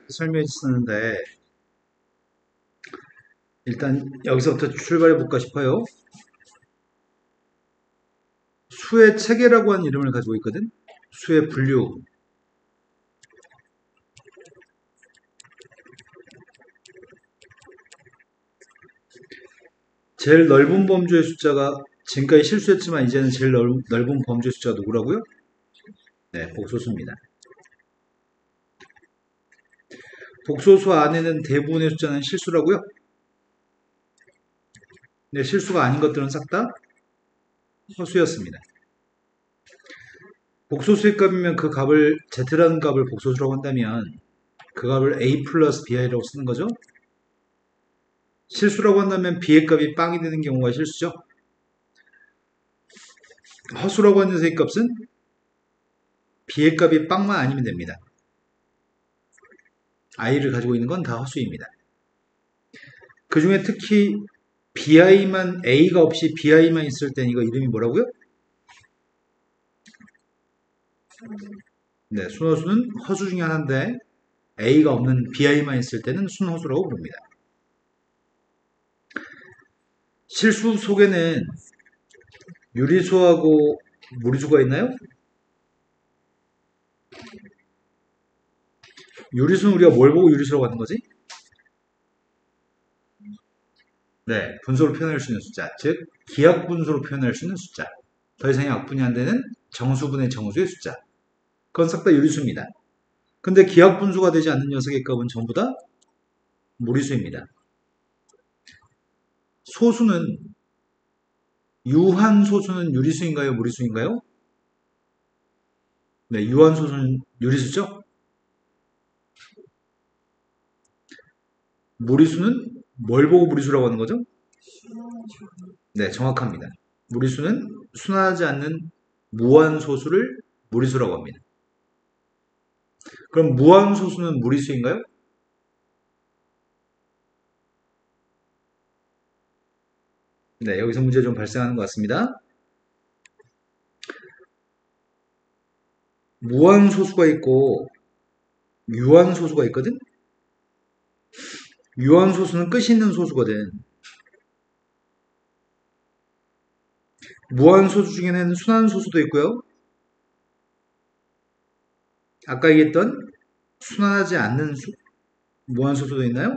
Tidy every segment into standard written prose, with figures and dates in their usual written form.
설명해 주셨는데 일단 여기서부터 출발해 볼까 싶어요. 수의 체계라고 하는 이름을 가지고 있거든. 수의 분류. 제일 넓은 범주의 숫자가 지금까지 실수했지만 이제는 제일 넓은 범주의 숫자가 누구라고요? 네, 복소수입니다. 복소수 안에는 대부분의 숫자는 실수라고요? 네, 실수가 아닌 것들은 싹 다 허수였습니다. 복소수의 값이면 그 값을 z라는 값을 복소수라고 한다면 그 값을 a 플러스 bi라고 쓰는 거죠. 실수라고 한다면 b의 값이 빵이 되는 경우가 실수죠. 허수라고 하는 녀석의 값은 b의 값이 빵만 아니면 됩니다. i를 가지고 있는 건 다 허수입니다. 그 중에 특히 bi만 a가 없이 bi만 있을 땐 이거 이름이 뭐라고요? 네, 순허수는 허수 중에 하나인데 a가 없는 bi만 있을 때는 순허수라고 부릅니다. 실수 속에는 유리수하고 무리수가 있나요? 유리수는 우리가 뭘 보고 유리수라고 하는 거지? 네, 분소로 표현할 수 있는 숫자, 즉 기하분소로 표현할 수 있는 숫자. 더 이상 약분이 안 되는 정수분의 정수의 숫자. 그건 싹 다 유리수입니다. 근데 기하분수가 되지 않는 녀석의 값은 전부 다 무리수입니다. 소수는 유한소수는 유리수인가요? 무리수인가요? 네, 유한소수는 유리수죠? 무리수는 뭘 보고 무리수라고 하는 거죠? 네, 정확합니다. 무리수는 순하지 않는 무한소수를 무리수라고 합니다. 그럼 무한소수는 무리수인가요? 네, 여기서 문제 좀 발생하는 것 같습니다. 무한소수가 있고 유한소수가 있거든? 유한소수는 끝이 있는 소수거든. 무한소수 중에는 순한소수도 있고요. 아까 얘기했던 순하지 않는 무한소수도 있나요?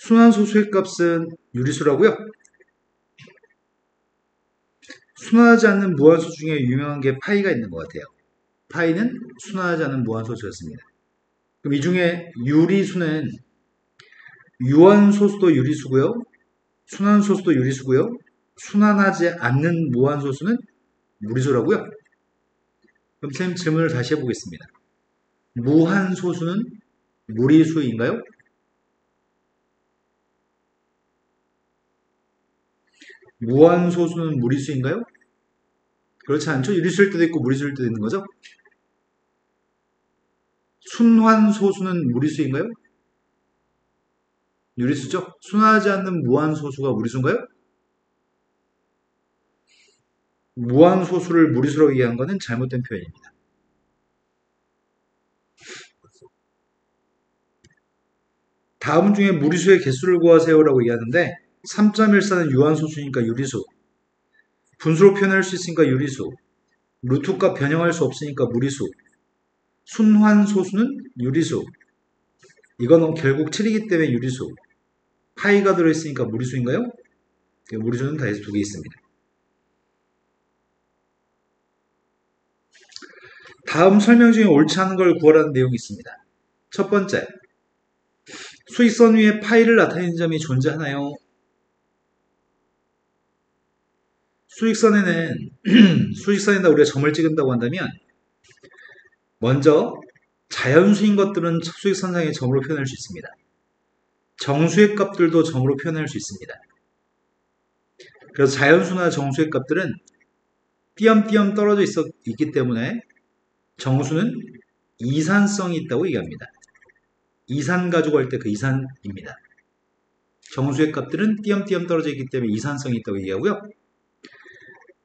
순한소수의 값은 유리수라고요. 순하지 않는 무한소수 중에 유명한 게 파이가 있는 것 같아요. 파이는 순하지 않은 무한소수였습니다. 그럼 이 중에 유리수는 유한소수도 유리수고요. 순한소수도 유리수고요. 순환하지 않는 무한소수는 무리수라고요. 그럼 선생님 질문을 다시 해보겠습니다. 무한소수는 무리수인가요? 무한소수는 무리수인가요? 그렇지 않죠? 유리수일 때도 있고 무리수일 때도 있는 거죠? 순환소수는 무리수인가요? 유리수죠? 순하지 않는 무한소수가 무리수인가요? 무한소수를 무리수라고 얘기한 것은 잘못된 표현입니다. 다음 중에 무리수의 개수를 구하세요라고 얘기하는데 3.14는 유한소수니까 유리수, 분수로 표현할 수 있으니까 유리수, 루트값 변형할 수 없으니까 무리수, 순환소수는 유리수, 이건 결국 7이기 때문에 유리수, 파이가 들어있으니까 무리수인가요? 무리수는 다 해서 두 개 있습니다. 다음 설명 중에 옳지 않은 걸 구하라는 내용이 있습니다. 첫 번째, 수익선 위에 파이를 나타내는 점이 존재하나요? 수익선에는 수익선에다 우리가 점을 찍은다고 한다면 먼저 자연수인 것들은 수익선상의 점으로 표현할 수 있습니다. 정수의 값들도 점으로 표현할 수 있습니다. 그래서 자연수나 정수의 값들은 띄엄띄엄 떨어져 있기 때문에 정수는 이산성이 있다고 얘기합니다. 이산 가지고 할 때 그 이산입니다. 정수의 값들은 띄엄띄엄 떨어져 있기 때문에 이산성이 있다고 얘기하고요.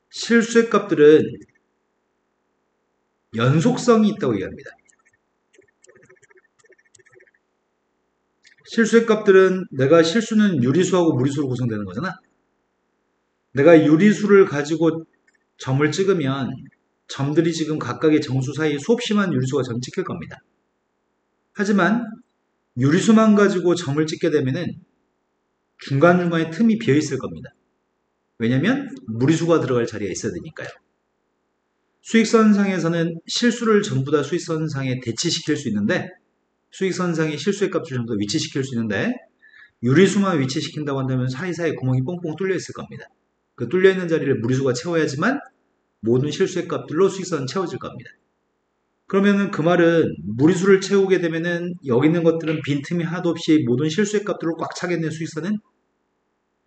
실수의 값들은 연속성이 있다고 얘기합니다. 실수의 값들은 내가 실수는 유리수하고 무리수로 구성되는 거잖아. 내가 유리수를 가지고 점을 찍으면 점들이 지금 각각의 정수 사이에 수없이만 유리수가 점 찍힐 겁니다. 하지만 유리수만 가지고 점을 찍게 되면은 중간중간에 틈이 비어 있을 겁니다. 왜냐면 무리수가 들어갈 자리가 있어야 되니까요. 수익선상에서는 실수를 전부 다 수익선상에 대치시킬 수 있는데, 수익선상에 실수의 값을 전부 다 위치시킬 수 있는데, 유리수만 위치시킨다고 한다면 사이사이 구멍이 뻥뻥 뚫려 있을 겁니다. 그 뚫려 있는 자리를 무리수가 채워야지만 모든 실수의 값들로 수익선은 채워질 겁니다. 그러면은 그 말은 무리수를 채우게 되면은 여기 있는 것들은 빈틈이 하나도 없이 모든 실수의 값들로 꽉 차겠네. 수익선은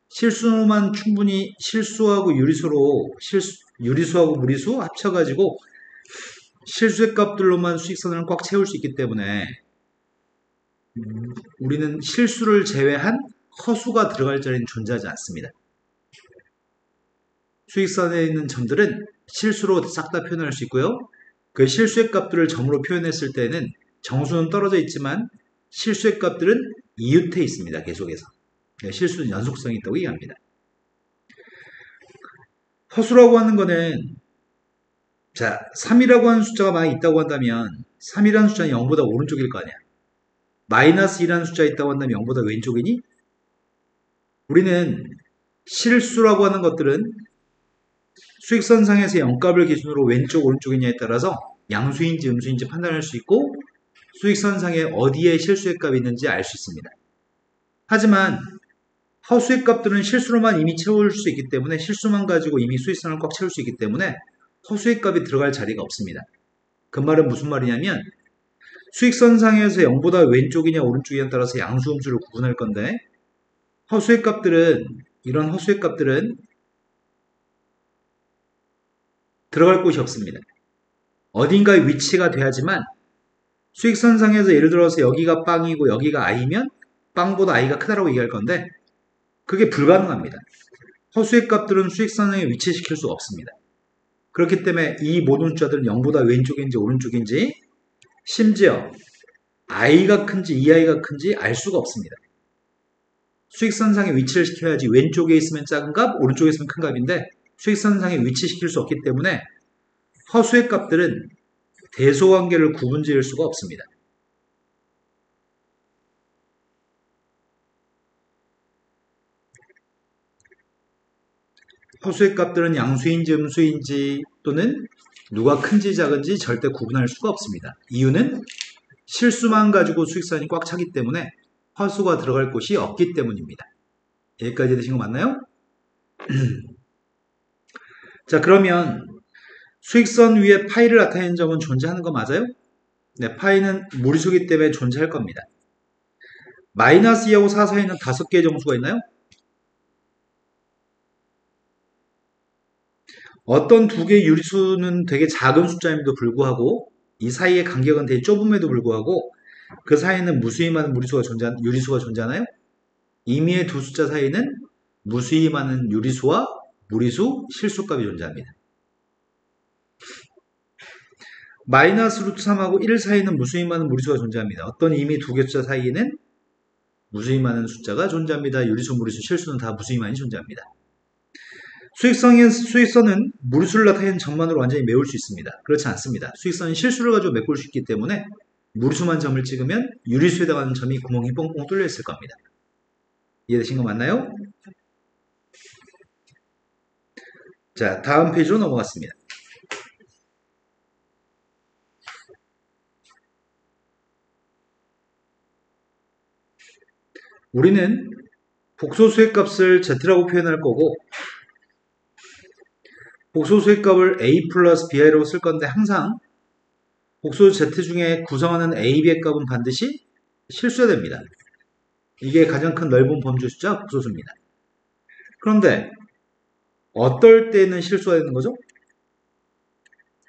실수만 충분히 실수하고 유리수하고 무리수 합쳐가지고 실수의 값들로만 수익선을 꽉 채울 수 있기 때문에 우리는 실수를 제외한 허수가 들어갈 자리는 존재하지 않습니다. 수익선에 있는 점들은 실수로 싹 다 표현할 수 있고요. 그 실수의 값들을 점으로 표현했을 때는 정수는 떨어져 있지만 실수의 값들은 이웃해 있습니다. 계속해서. 실수는 연속성이 있다고 얘기합니다. 허수라고 하는 거는, 자, 3이라고 하는 숫자가 만약 있다고 한다면 3이라는 숫자는 0보다 오른쪽일 거 아니야. 마이너스 2라는 숫자가 있다고 한다면 0보다 왼쪽이니? 우리는 실수라고 하는 것들은 수익선상에서 0값을 기준으로 왼쪽 오른쪽이냐에 따라서 양수인지 음수인지 판단할 수 있고 수익선상에 어디에 실수의 값이 있는지 알 수 있습니다. 하지만 허수의 값들은 실수로만 이미 채울 수 있기 때문에, 실수만 가지고 이미 수익선을 꽉 채울 수 있기 때문에 허수의 값이 들어갈 자리가 없습니다. 그 말은 무슨 말이냐면 수익선상에서 0보다 왼쪽이냐 오른쪽이냐에 따라서 양수 음수를 구분할 건데, 허수의 값들은, 이런 허수의 값들은 들어갈 곳이 없습니다. 어딘가에 위치가 돼야지만, 수익선상에서 예를 들어서 여기가 빵이고 여기가 i면 빵보다 i가 크다라고 얘기할 건데 그게 불가능합니다. 허수의 값들은 수익선상에 위치시킬 수가 없습니다. 그렇기 때문에 이 모든 숫자들은 0보다 왼쪽인지 오른쪽인지, 심지어 i가 큰지 이i가 큰지 알 수가 없습니다. 수익선상에 위치를 시켜야지 왼쪽에 있으면 작은 값, 오른쪽에 있으면 큰 값인데 수익선상에 위치시킬 수 없기 때문에 허수의 값들은 대소관계를 구분지을 수가 없습니다. 허수의 값들은 양수인지 음수인지 또는 누가 큰지 작은지 절대 구분할 수가 없습니다. 이유는 실수만 가지고 수익선이 꽉 차기 때문에 허수가 들어갈 곳이 없기 때문입니다. 여기까지 되신 거 맞나요? 자, 그러면 수익선 위에 파이를 나타내는 점은 존재하는 거 맞아요? 네, 파이는 무리수기 때문에 존재할 겁니다. 마이너스 2하고 4 사이에는 5개의 정수가 있나요? 어떤 두 개의 유리수는 되게 작은 숫자임에도 불구하고 이 사이의 간격은 되게 좁음에도 불구하고 그 사이에는 무수히 많은 유리수가 존재하나요? 임의의 두 숫자 사이에는 무수히 많은 유리수와 무리수, 실수값이 존재합니다. 마이너스 루트 3하고 1 사이에는 무수히 많은 무리수가 존재합니다. 어떤 임의 두 개 숫자 사이에는 무수히 많은 숫자가 존재합니다. 유리수, 무리수, 실수는 다 무수히 많이 존재합니다. 수익선은 무리수를 나타내는 점만으로 완전히 메울 수 있습니다. 그렇지 않습니다. 수익선은 실수를 가지고 메꿀 수 있기 때문에 무리수만 점을 찍으면 유리수에 해당하는 점이 구멍이 뻥뻥 뚫려 있을 겁니다. 이해되신 거 맞나요? 자, 다음 페이지로 넘어갔습니다. 우리는 복소수의 값을 z라고 표현할 거고 복소수의 값을 a 플러스 bi라고 쓸 건데 항상 복소수 z 중에 구성하는 a, b의 값은 반드시 실수해야 됩니다. 이게 가장 큰 넓은 범주 숫자 복소수입니다. 그런데 어떨 때는 실수가 되는 거죠?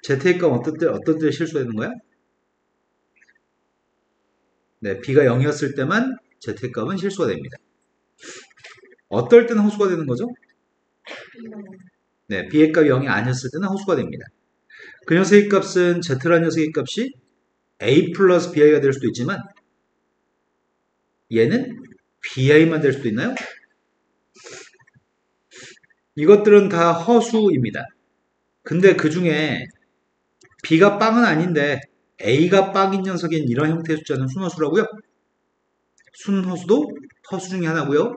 z의 값은 어떤 때 실수가 되는 거야? 네, b가 0이었을 때만 z의 값은 실수가 됩니다. 어떨 때는 허수가 되는 거죠? 네, b의 값이 0이 아니었을 때는 허수가 됩니다. 그 녀석의 값은 Z라는 녀석의 값이 A 플러스 BI가 될 수도 있지만 얘는 BI만 될 수도 있나요? 이것들은 다 허수입니다. 근데 그 중에 B가 빵은 아닌데 A가 빵인 녀석인 이런 형태의 숫자는 순허수라고요. 순허수도 허수 중에 하나고요.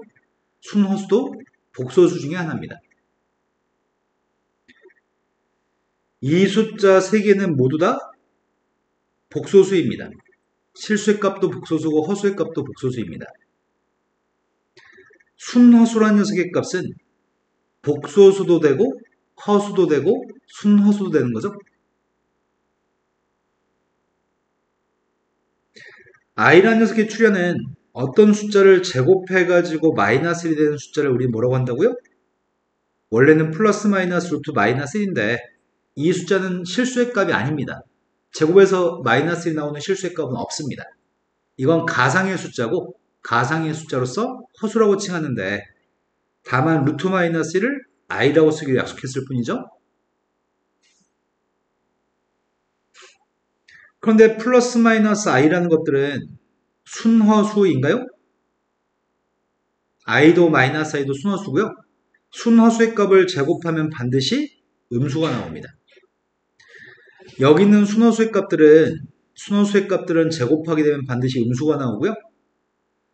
순허수도 복소수 중에 하나입니다. 이 숫자 3개는 모두 다 복소수입니다. 실수의 값도 복소수고 허수의 값도 복소수입니다. 순허수라는 녀석의 값은 복소수도 되고 허수도 되고 순허수도 되는 거죠. i라는 녀석의 출현은 어떤 숫자를 제곱해가지고 마이너스 1이 되는 숫자를 우리 뭐라고 한다고요? 원래는 플러스 마이너스 루트 마이너스 1인데 이 숫자는 실수의 값이 아닙니다. 제곱해서 마이너스 1이 나오는 실수의 값은 없습니다. 이건 가상의 숫자고 가상의 숫자로서 허수라고 칭하는데 다만 루트 마이너스 1을 i라고 쓰기로 약속했을 뿐이죠. 그런데 플러스 마이너스 i라는 것들은 순허수인가요? i도 마이너스 i도 순허수고요. 순허수의 값을 제곱하면 반드시 음수가 나옵니다. 여기 있는 순허수의 값들은 제곱하게 되면 반드시 음수가 나오고요.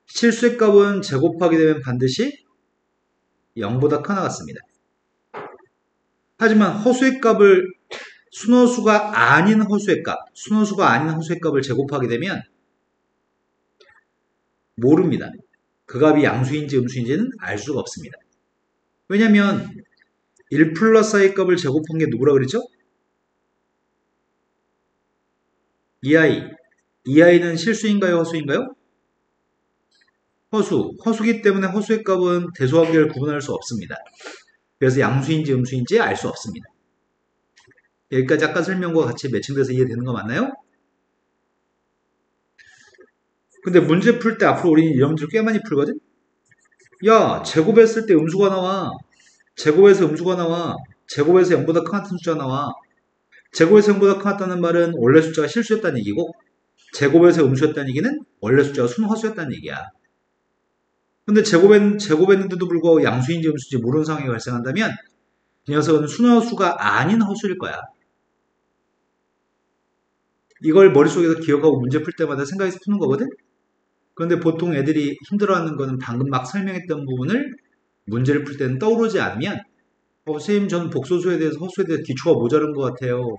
실수의 값은 제곱하게 되면 반드시 0보다 큰 나갔습니다. 하지만 허수의 값을 순허수가 아닌 허수의 값을 제곱하게 되면 모릅니다. 그 값이 양수인지 음수인지는 알 수가 없습니다. 왜냐하면 1 플러스 i의 값을 제곱한 게 누구라 그랬죠? 2i. 2i는 실수인가요? 허수인가요? 허수기 때문에 허수의 값은 대소관계를 구분할 수 없습니다. 그래서 양수인지 음수인지 알 수 없습니다. 여기까지 아까 설명과 같이 매칭돼서 이해되는 거 맞나요? 근데 문제 풀 때 앞으로 우리는 이런 문제를 꽤 많이 풀거든? 야, 제곱했을 때 음수가 나와. 제곱해서 음수가 나와. 제곱해서 0보다 큰 같은 숫자가 나와. 제곱해서 0보다 크다는 말은 원래 숫자가 실수였다는 얘기고 제곱해서 음수였다는 얘기는 원래 숫자가 순허수였다는 얘기야. 근데 제곱했는데도 불구하고 양수인지 음수인지 모르는 상황이 발생한다면 이 녀석은 순허수가 아닌 허수일 거야. 이걸 머릿속에서 기억하고 문제 풀 때마다 생각해서 푸는 거거든? 그런데 보통 애들이 힘들어하는 거는 방금 막 설명했던 부분을 문제를 풀 때는 떠오르지 않으면 선생님 저는 복소수에 대해서 허수에 대해서 기초가 모자른 것 같아요.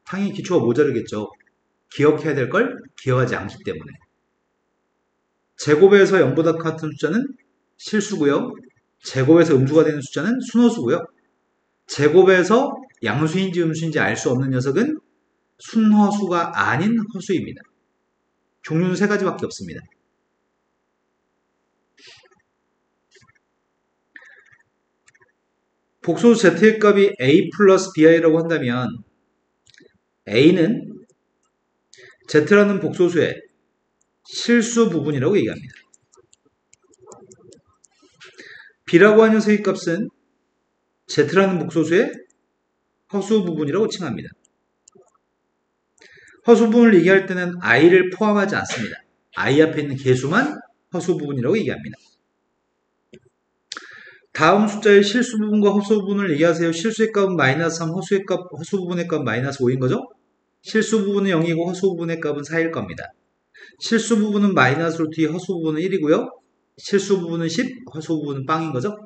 당연히 기초가 모자르겠죠. 기억해야 될 걸 기억하지 않기 때문에. 제곱에서 0보다 같은 숫자는 실수고요. 제곱에서 음수가 되는 숫자는 순허수고요. 제곱에서 양수인지 음수인지 알 수 없는 녀석은 순허수가 아닌 허수입니다. 종류는 3가지밖에 없습니다. 복소수 z의 값이 a 플러스 bi라고 한다면 a는 z라는 복소수의 실수 부분이라고 얘기합니다. b라고 하는 녀석의 값은 z라는 복소수의 허수 부분이라고 칭합니다. 허수 부분을 얘기할 때는 i를 포함하지 않습니다. i 앞에 있는 개수만 허수 부분이라고 얘기합니다. 다음 숫자의 실수 부분과 허수 부분을 얘기하세요. 실수의 값은 마이너스 3, 허수 부분의 값은 마이너스 5인 거죠? 실수 부분은 0이고 허수 부분의 값은 4일 겁니다. 실수 부분은 마이너스 루트 2, 허수 부분은 1이고요. 실수 부분은 10, 허수 부분은 빵인 거죠?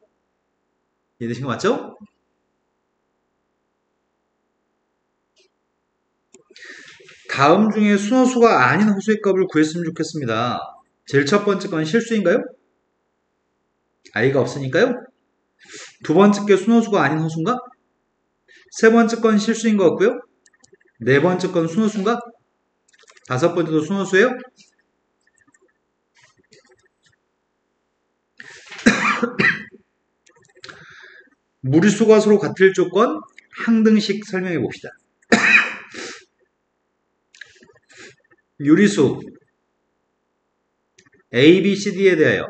이해되신 거 맞죠? 다음 중에 순허수가 아닌 허수의 값을 구했으면 좋겠습니다. 제일 첫 번째 건 실수인가요? i가 없으니까요. 두 번째 게 순허수가 아닌 허수인가? 세 번째 건 실수인 것 같고요. 네 번째 건 순허수인가? 다섯 번째도 순허수예요? 무리수가 서로 같을 조건 항등식 설명해 봅시다. 유리수 A, B, C, D에 대하여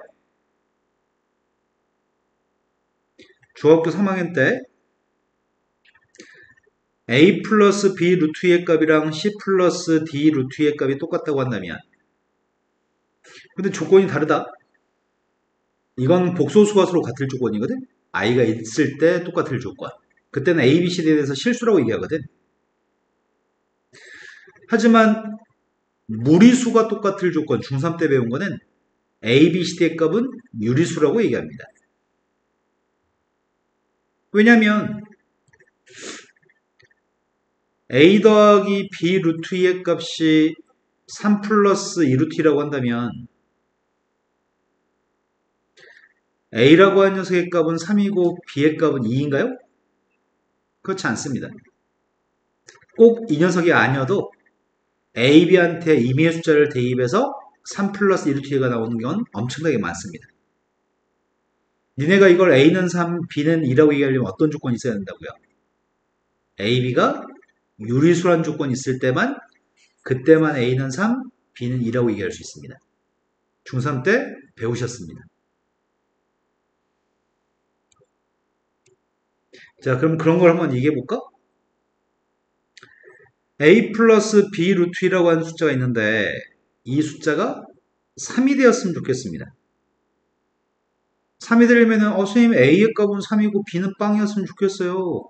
중학교 3학년 때 a 플러스 b 루트 2의 값이랑 c 플러스 d 루트 2의 값이 똑같다고 한다면, 근데 조건이 다르다. 이건 복소수가 서로 같을 조건이거든. i가 있을 때 똑같을 조건. 그때는 a, b, c에 대해서 실수라고 얘기하거든. 하지만 무리수가 똑같을 조건, 중3 때 배운 거는 a, b, c의 값은 유리수라고 얘기합니다. 왜냐면 a 더하기 b 루트 2의 값이 3 플러스 2 루트 2라고 한다면 a라고 한 녀석의 값은 3이고 b의 값은 2인가요? 그렇지 않습니다. 꼭 이 녀석이 아니어도 a, b한테 임의의 숫자를 대입해서 3 플러스 2 루트 2가 나오는 건 엄청나게 많습니다. 니네가 이걸 a는 3, b는 2라고 얘기하려면 어떤 조건이 있어야 된다고요? a, b가 유리수란 조건이 있을 때만, 그때만 a는 3, b는 2라고 얘기할 수 있습니다. 중3 때 배우셨습니다. 자, 그럼 그런 걸 한번 얘기해 볼까? a 플러스 b 루트 2라고 하는 숫자가 있는데 이 숫자가 3이 되었으면 좋겠습니다. 3이 되려면 선생님 a의 값은 3이고 b는 빵이었으면 좋겠어요.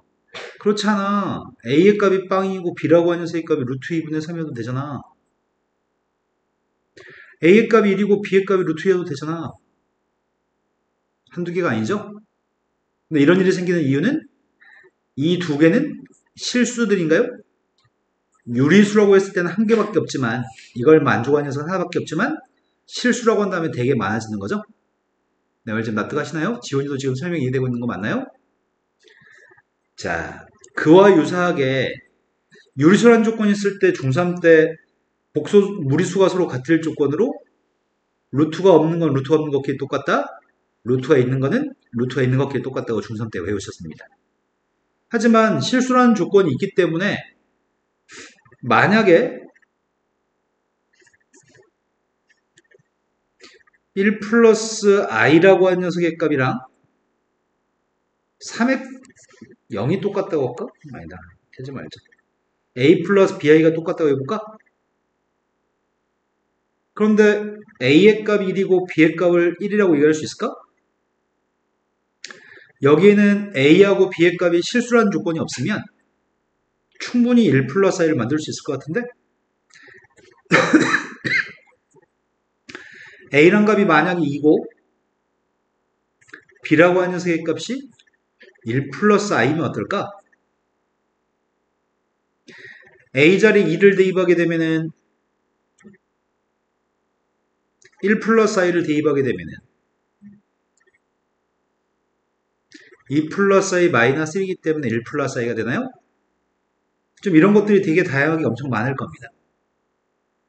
그렇지 않아. a의 값이 빵이고 b라고 하는 녀석의 값이 루트 2분의 3이어도 되잖아. a의 값이 1이고 b의 값이 루트 2여도 되잖아. 한두 개가 아니죠? 근데 이런 일이 생기는 이유는 이 두 개는 실수들인가요? 유리수라고 했을 때는 한 개밖에 없지만, 이걸 만족하는 녀석은 하나밖에 없지만 실수라고 한다면 되게 많아지는 거죠. 네, 말 좀 납득하시나요? 지원이도 지금 설명이 이해되고 있는 거 맞나요? 자, 그와 유사하게 유리수라는 조건이 있을 때 중3 때 무리수가 서로 같을 조건으로 루트가 없는 건 루트가 없는 것끼리 똑같다. 루트가 있는 거는 루트가 있는 것끼리 똑같다고 중3 때 외우셨습니다. 하지만 실수라는 조건이 있기 때문에 만약에 1 플러스 i라고 하는 녀석의 값이랑 3의 0이 똑같다고 할까? 아니다. 하지 말자. a 플러스 bi가 똑같다고 해볼까? 그런데 a의 값이 1이고 b의 값을 1이라고 얘기할 수 있을까? 여기에는 a하고 b의 값이 실수라는 조건이 없으면 충분히 1 플러스 i를 만들 수 있을 것 같은데 a란 값이 만약에 2고 b라고 하는 녀석의 값이 1 플러스 i면 어떨까? a 자리에 2를 대입하게 되면은 1 플러스 i를 대입하게 되면은 2 플러스 i 마이너스 1이기 때문에 1 플러스 i가 되나요? 좀 이런 것들이 되게 다양하게 엄청 많을 겁니다.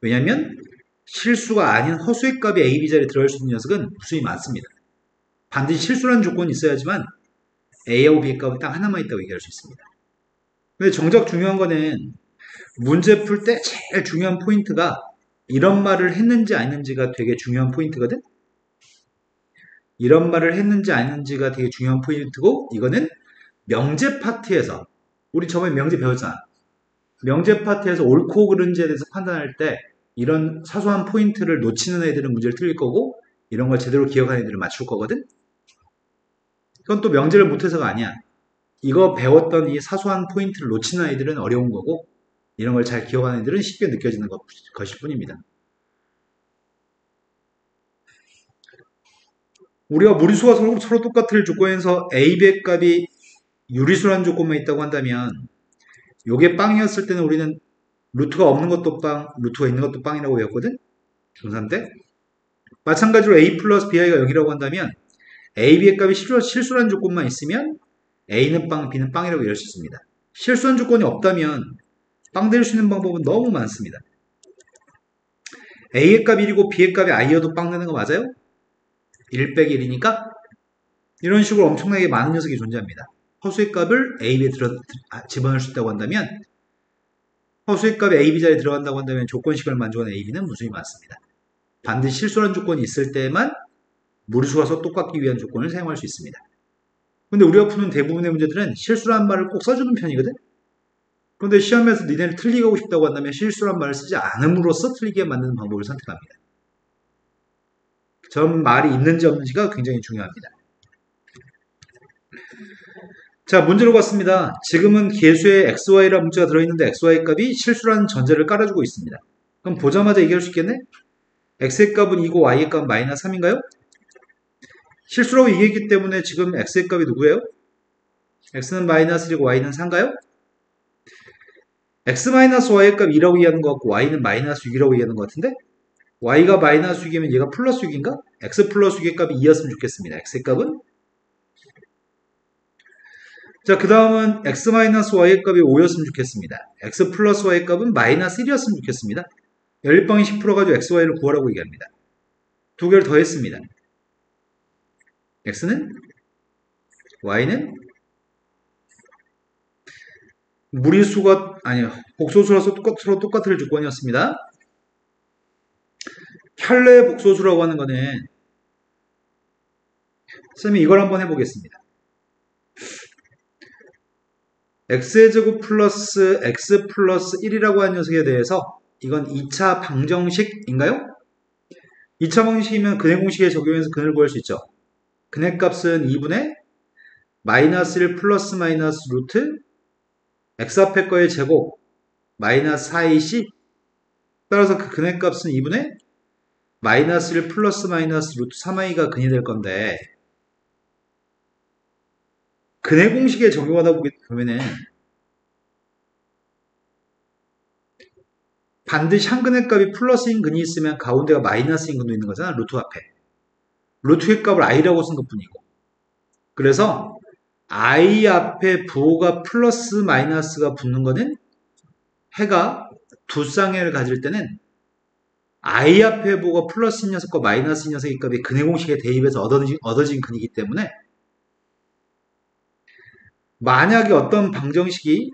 왜냐면 실수가 아닌 허수의 값이 a, b 자리에 들어갈 수 있는 녀석은 무수히 많습니다. 반드시 실수라는 조건이 있어야지만 a하고 b의 값이 딱 하나만 있다고 얘기할 수 있습니다. 근데 정작 중요한 거는 문제 풀 때 제일 중요한 포인트가 이런 말을 했는지 안 했는지가 되게 중요한 포인트거든? 이런 말을 했는지 안 했는지가 되게 중요한 포인트고, 이거는 명제 파트에서, 우리 저번에 명제 배웠잖아. 명제 파트에서 옳고 그른지에 대해서 판단할 때 이런 사소한 포인트를 놓치는 애들은 문제를 틀릴 거고, 이런 걸 제대로 기억하는 애들은 맞출 거거든? 그건 또 명제를 못해서가 아니야. 이거 배웠던 이 사소한 포인트를 놓치는 아이들은 어려운 거고, 이런 걸 잘 기억하는 애들은 쉽게 느껴지는 것일 뿐입니다. 우리가 무리수가 서로 똑같을 조건에서 a, b의 값이 유리수라는 조건만 있다고 한다면 요게 빵이었을 때는 우리는 루트가 없는 것도 빵, 루트가 있는 것도 빵이라고 외웠거든? 중3 때. 마찬가지로 a 플러스 bi가 0이라고 한다면 a, b의 값이 실수라는 조건만 있으면 a는 빵, b는 빵이라고 이럴 수 있습니다. 실수한 조건이 없다면 빵 될 수 있는 방법은 너무 많습니다. a의 값이 1이고 b의 값이 i여도 빵 되는 거 맞아요? 1 빼기 1이니까 이런 식으로 엄청나게 많은 녀석이 존재합니다. 허수의 값을 a, b에 집어넣을 수 있다고 한다면 허수의 값이 a, b 자리에 들어간다고 한다면 조건식을 만족하는 a, b는 무수히 많습니다. 반드시 실수라는 조건이 있을 때만 무리수가 서 똑같기 위한 조건을 사용할 수 있습니다. 근데 우리가 푸는 대부분의 문제들은 실수라는 말을 꼭 써주는 편이거든? 그런데 시험에서 니네를 틀리게 하고 싶다고 한다면 실수란 말을 쓰지 않음으로써 틀리게 만드는 방법을 선택합니다. 전 말이 있는지 없는지가 굉장히 중요합니다. 자, 문제로 갔습니다. 지금은 계수에 xy라는 문자가 들어있는데 xy 값이 실수라는 전제를 깔아주고 있습니다. 그럼 보자마자 얘기할 수 있겠네? x의 값은 2고 y의 값은 마이너스 3인가요? 실수라고 얘기했기 때문에 지금 x의 값이 누구예요? x는 마이너스 1이고 y는 4인가요? x-y의 값 2라고 얘기하는 것 같고 y는 마이너스 6이라고 얘기하는 것 같은데 y가 마이너스 6이면 얘가 플러스 6인가? x 플러스 6의 값이 2였으면 좋겠습니다. x의 값은 자, 그 다음은 x-y의 값이 5였으면 좋겠습니다. x 플러스 y의 값은 마이너스 1이었으면 좋겠습니다. 연립방이 10% 가지고 xy를 구하라고 얘기합니다. 두 개를 더했습니다. x는 y는 무리수가 아니요 복소수라서 서로 똑같을 조건이었습니다. 켤레 복소수라고 하는 거는 쌤이 이걸 한번 해보겠습니다. x의 제곱 플러스 x 플러스 1이라고 하는 녀석에 대해서 이건 2차 방정식인가요? 2차 방정식이면 근해 공식에 적용해서 근을 구할 수 있죠. 근해 값은 2분의 마이너스 1 플러스 마이너스 루트 x 앞에 거의 제곱 마이너스 4ac 따라서 그 근해 값은 2분의 마이너스 1 플러스 마이너스 루트 3i가 근이 될 건데 근해 공식에 적용하다 보면은 반드시 한 근해 값이 플러스인 근이 있으면 가운데가 마이너스인 근도 있는 거잖아. 루트 앞에. 루트의 값을 i라고 쓴 것뿐이고. 그래서 i 앞에 부호가 플러스 마이너스가 붙는 거는 해가 두 쌍해를 가질 때는 i 앞에 부호가 플러스인 녀석과 마이너스인 녀석의 값이 근해 공식에 대입해서 얻어진 근이기 때문에 만약에 어떤 방정식이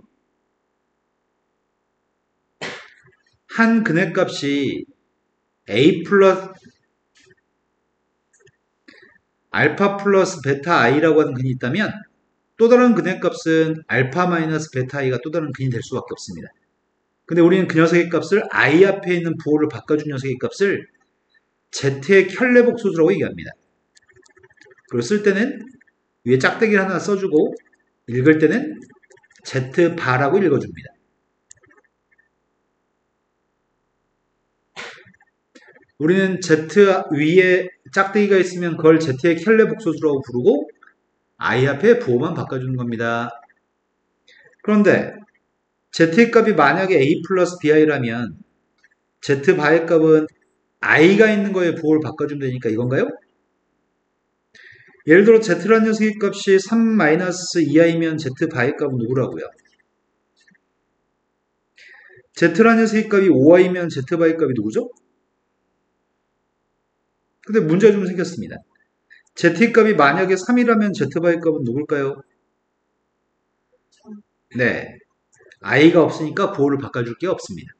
한 근해 값이 a 플러스 알파 플러스 베타 i라고 하는 근이 있다면 또 다른 근해 값은 알파 마이너스 베타 i가 또 다른 근이 될 수밖에 없습니다. 근데 우리는 그 녀석의 값을 i 앞에 있는 부호를 바꿔준 녀석의 값을 z의 켤레 복소수라고 얘기합니다. 그리고 쓸 때는 위에 짝대기를 하나 써주고 읽을 때는 z 바라고 읽어줍니다. 우리는 z 위에 짝대기가 있으면 그걸 z의 켤레 복소수라고 부르고 i 앞에 부호만 바꿔주는 겁니다. 그런데 z의 값이 만약에 a 플러스 bi라면 z 바의 값은 i가 있는 거에 부호를 바꿔주면 되니까 이건가요? 예를 들어 z라는 녀석의 값이 3-2i면 z 바의 값은 누구라고요? z라는 녀석의 값이 5i면 z 바의 값이 누구죠? 근데 문제가 좀 생겼습니다. z의 값이 만약에 3이라면 z바의 값은 누굴까요? 네, i가 없으니까 부호를 바꿔줄 게 없습니다.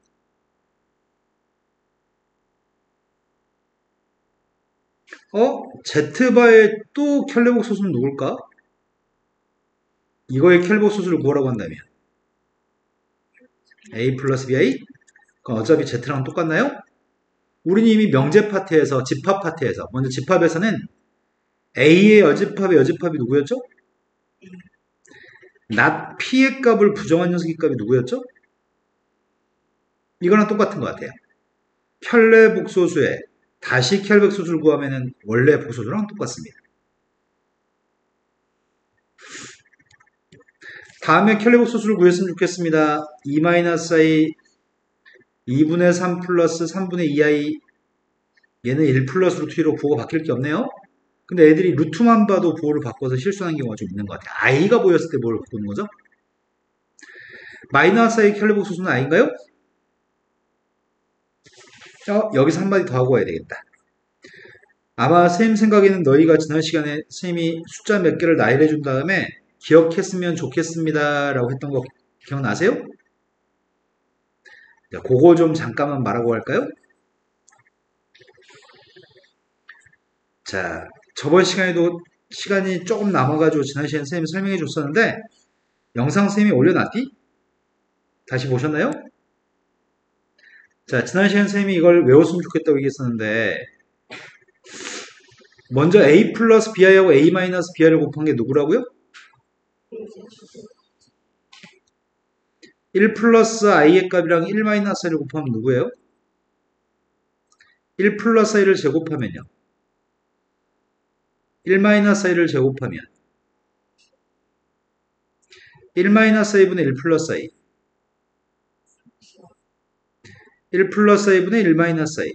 z바의 또 켤레복소수는 누굴까? 이거의 켤레복소수를 구하라고 한다면 a 플러스 bi? 그럼 어차피 z랑 똑같나요? 우리는 이미 명제 파트에서 집합 파트에서 먼저 집합에서는 a의 여집합이 누구였죠? not p의 값을 부정한 녀석의 값이 누구였죠? 이거랑 똑같은 것 같아요. 켤레 복소수에 다시 켤레 복소수를 구하면 원래 복소수랑 똑같습니다. 다음에 켤레 복소수를 구했으면 좋겠습니다. 2-i 2분의 3 플러스 3분의 2i 얘는 1 플러스 루트 2로 부호가 바뀔 게 없네요. 근데 애들이 루트만 봐도 부호를 바꿔서 실수하는 경우가 좀 있는 것 같아요. i가 보였을 때 뭘 바꾸는 거죠? 마이너스 i 켤레 복소수는 i인가요? 여기서 한마디 더 하고 와야 되겠다. 아마 선생님 생각에는 너희가 지난 시간에 선생님이 숫자 몇 개를 나열해 준 다음에 기억했으면 좋겠습니다 라고 했던 거 기억나세요? 자, 그거 좀 잠깐만 말하고 갈까요? 자, 저번 시간에도 시간이 조금 남아가지고 지난 시간에 선생님이 설명해 줬었는데 영상 선생님이 올려놨디? 다시 보셨나요? 자, 지난 시간 선생님이 이걸 외웠으면 좋겠다고 얘기했었는데, 먼저 a 플러스 bi하고 a 마이너스 bi를 곱한 게 누구라고요? 1 플러스 i의 값이랑 1 마이너스 i를 곱하면 누구예요? 1 플러스 i를 제곱하면요. 1 마이너스 i를 제곱하면 1 마이너스 i분의 1 플러스 i 1 플러스 i분의 1 마이너스 i.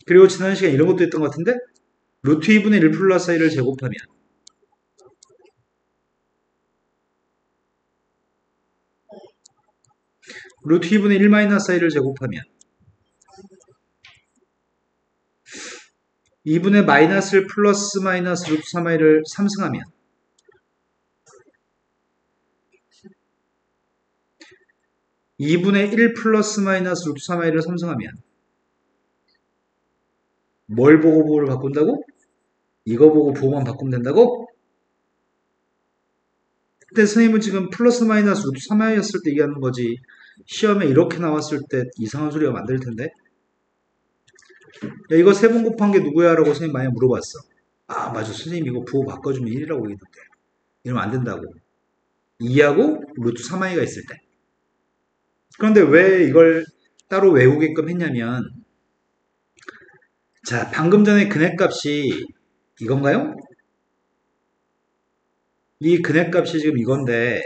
그리고 지난 시간 이런 것도 했던 것 같은데 루트 2분의 1 플러스 i를 제곱하면 루트 2분의 1 마이너스 i를 제곱하면 2분의 마이너스 1 플러스 마이너스 루트 3i를 3승하면 2분의 1 플러스 마이너스 루트 3i를 3승하면 뭘 보고 보고를 바꾼다고? 이거 보고 보고만 바꾸면 된다고? 근데 선생님은 지금 플러스 마이너스 루트 3i였을 때 얘기하는 거지 시험에 이렇게 나왔을 때 이상한 소리가 만들 텐데 야, 이거 세 번 곱한 게 누구야? 라고 선생님 많이 물어봤어. 아 맞아 선생님 이거 부호 바꿔주면 1이라고 얘기했는데 이러면 안 된다고 2하고 루트 3i가 있을 때 그런데 왜 이걸 따로 외우게끔 했냐면 자 방금 전에 근해값이 이건가요? 이 근해값이 지금 이건데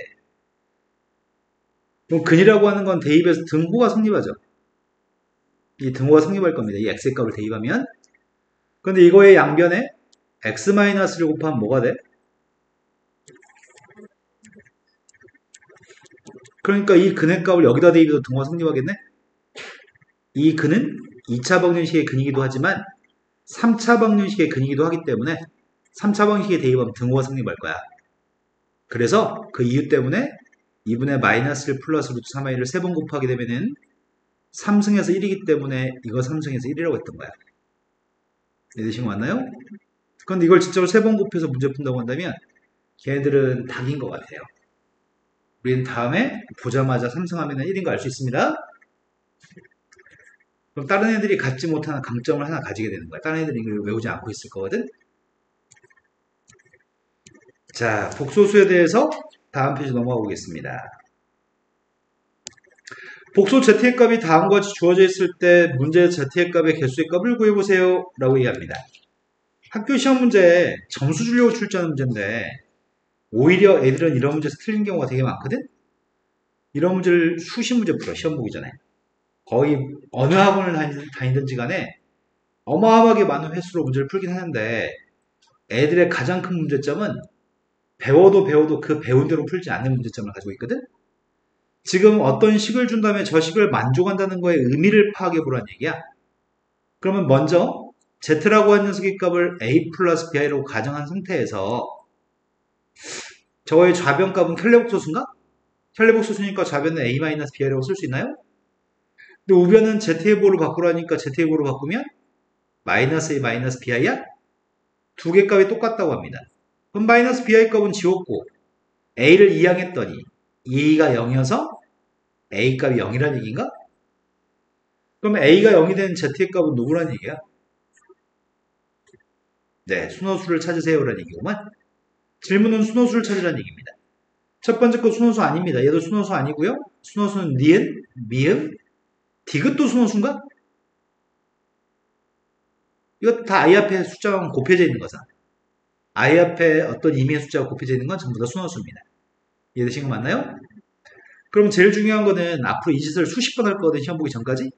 그럼 근이라고 하는 건 대입에서 등호가 성립하죠. 이 등호가 성립할 겁니다. 이 x의 값을 대입하면 그런데 이거의 양변에 x-를 곱하면 뭐가 돼? 그러니까 이 근의 값을 여기다 대입해서 등호가 성립하겠네? 이 근은 2차 방정식의 근이기도 하지만 3차 방정식의 근이기도 하기 때문에 3차 방정식에 대입하면 등호가 성립할 거야. 그래서 그 이유 때문에 2분의 마이너스 1 플러스 루트 3i를 3번 곱하게 되면은 3승에서 1이기 때문에 이거 3승에서 1이라고 했던 거야. 이해되신 거 맞나요? 그런데 이걸 직접 3번 곱해서 문제 푼다고 한다면 걔네들은 닭인 것 같아요. 우리는 다음에 보자마자 3승하면 1인 거 알 수 있습니다. 그럼 다른 애들이 갖지 못하는 강점을 하나 가지게 되는 거야. 다른 애들이 이걸 외우지 않고 있을 거거든. 자, 복소수에 대해서 다음 페이지 넘어가 보겠습니다. 복소 z의 값이 다음과 같이 주어져 있을 때 문제 z의 값의 개수의 값을 구해보세요. 라고 얘기합니다. 학교 시험 문제 점수 주려고 출제하는 문제인데 오히려 애들은 이런 문제에서 틀린 경우가 되게 많거든? 이런 문제를 수십 문제 풀어 시험 보기 전에. 거의 어느 학원을 다니든지 간에 어마어마하게 많은 횟수로 문제를 풀긴 하는데 애들의 가장 큰 문제점은 배워도 그 배운 대로 풀지 않는 문제점을 가지고 있거든? 지금 어떤 식을 준 다음에 저 식을 만족한다는 거에 의미를 파악해 보라는 얘기야. 그러면 먼저 z라고 하는 녀석의 값을 a 플러스 bi로 가정한 상태에서 저의 좌변값은 켈레복소수인가? 켈레복소수니까 좌변은 a 마이너스 bi라고 쓸 수 있나요? 근데 우변은 z의 보로 바꾸라니까 z의 보로 바꾸면 마이너스 a 마이너스 bi야? 두 개 값이 똑같다고 합니다. 그럼 마이너스 bi 값은 지웠고 a를 이항했더니 2가 0이어서 a 값이 0이라는 얘기인가? 그럼 a가 0이 되는 z의 값은 누구라는 얘기야? 네, 순호수를 찾으세요라는 얘기구만. 질문은 순호수를 찾으라는 얘기입니다. 첫 번째 거 순호수 아닙니다. 얘도 순호수 아니고요. 순호수는 니은, 미음, 디귿도 순호수인가? 이거 다 i 앞에 숫자가 곱해져 있는 거잖아. i 앞에 어떤 의미의 숫자가 곱해져 있는 건 전부 다 순호수입니다. 이해되신 거 맞나요? 그럼 제일 중요한 거는 앞으로 이 짓을 수십 번 할 거거든 시험 보기 전까지.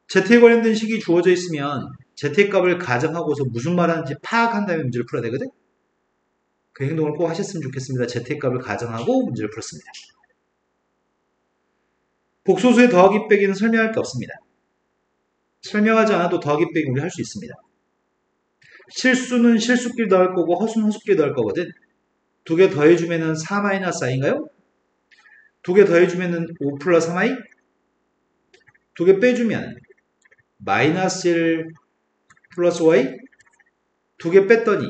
z에 관련된 식이 주어져 있으면 z의 값을 가정하고서 무슨 말하는지 파악한 다음에 문제를 풀어야 되거든. 그 행동을 꼭 하셨으면 좋겠습니다. z의 값을 가정하고 문제를 풀었습니다. 복소수의 더하기 빼기는 설명할 게 없습니다. 설명하지 않아도 더하기 빼기 우리 할 수 있습니다. 실수는 실수끼리 더할 거고 허수는 허수끼리 더할 거거든. 두 개 더해주면은 4-i인가요? 두 개 더해주면은 5 플러스 3i? 두 개 빼주면 마이너스 1 플러스 y? 두 개 뺐더니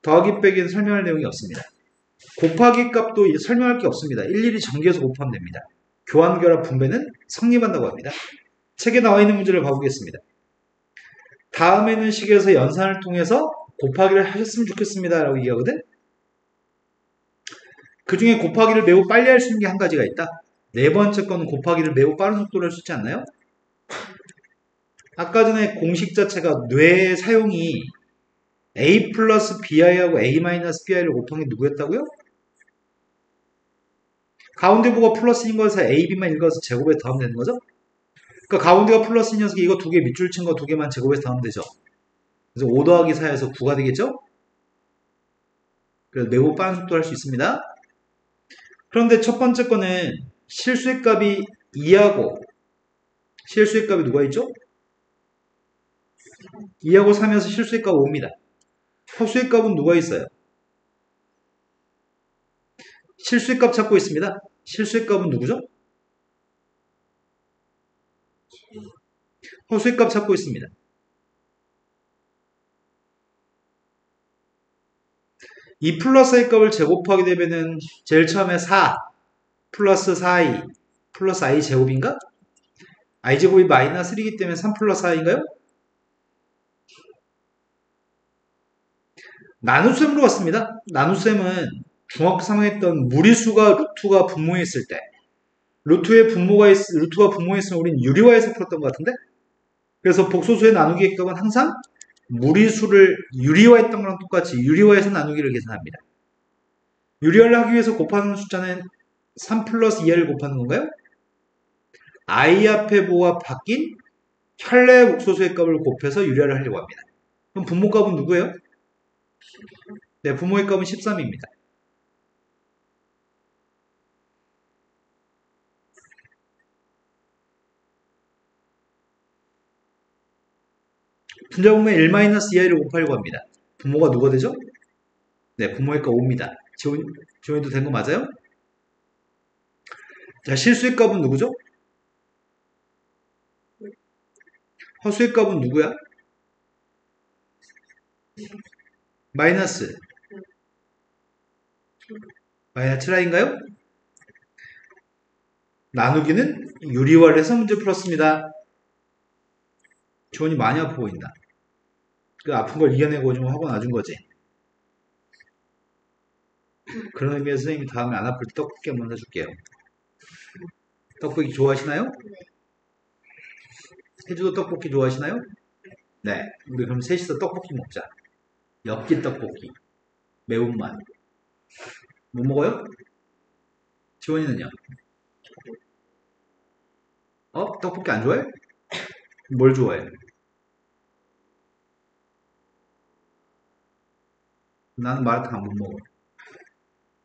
더하기 빼기는 설명할 내용이 없습니다. 곱하기 값도 설명할 게 없습니다. 일일이 전개해서 곱하면 됩니다. 교환, 결합, 분배는 성립한다고 합니다. 책에 나와 있는 문제를 봐보겠습니다. 다음에는 식에서 연산을 통해서 곱하기를 하셨으면 좋겠습니다 라고 얘기하거든. 그 중에 곱하기를 매우 빨리 할 수 있는 게 한 가지가 있다. 네 번째 거는 곱하기를 매우 빠른 속도로 할 수 있지 않나요? 아까 전에 공식 자체가 뇌의 사용이 a 플러스 bi하고 a 마이너스 bi를 곱한 게 누구였다고요? 가운데 부가 플러스인 거에서 a, b만 읽어서 제곱에 더하면 되는 거죠? 그러니까 가운데가 플러스인 녀석이 이거 두 개 밑줄 친 거 두 개만 제곱해서 더하면 되죠. 그래서 5 더하기 4에서 9가 되겠죠? 그래서 매우 빠른 속도로 할 수 있습니다. 그런데 첫 번째 거는 실수의 값이 2하고 실수의 값이 누가 있죠? 2하고 3에서 실수의 값 5입니다. 허수의 값은 누가 있어요? 실수의 값 찾고 있습니다. 실수의 값은 누구죠? 허수의 값 찾고 있습니다. 2 플러스 i 값을 제곱하게 되면은 제일 처음에 4 플러스 4i 플러스 i 제곱인가? i 제곱이 마이너스 1이기 때문에 3 플러스 i인가요? 나눗셈으로 갔습니다. 나눗셈은 중학교 3학년 했던 무리수가 루트가 분모했을 때 루트가 분모했으면 우린 유리화해서 풀었던 것 같은데? 그래서 복소수의 나누기의 값은 항상 무리수를 유리화했던 거랑 똑같이 유리화해서 나누기를 계산합니다. 유리화를 하기 위해서 곱하는 숫자는 3 플러스 2i를 곱하는 건가요? i 앞에 뭐가 바뀐 현래 복소수의 값을 곱해서 유리화를 하려고 합니다. 그럼 분모 값은 누구예요? 네, 분모의 값은 13입니다. 분자분모에 1-2i를 곱하려고 합니다. 분모가 누가 되죠? 네, 분모의 값 5입니다. 지원이도 된 거 맞아요? 자, 실수의 값은 누구죠? 허수의 값은 누구야? 마이너스 7i인가요? 나누기는 유리화를 해서 문제 풀었습니다. 지원이 많이 아파 보인다. 그 아픈 걸 이겨내고 좀 하고 놔준 거지. 그런 의미에서 선생님이 다음에 안 아플 때 떡볶이 한번 사줄게요. 떡볶이 좋아하시나요? 해주도 떡볶이 좋아하시나요? 네. 우리 그럼 셋이서 떡볶이 먹자. 엽기 떡볶이. 매운맛. 뭐 먹어요? 지원이는요? 떡볶이 안 좋아해? 뭘 좋아해? 나는 마라탕 못 먹어.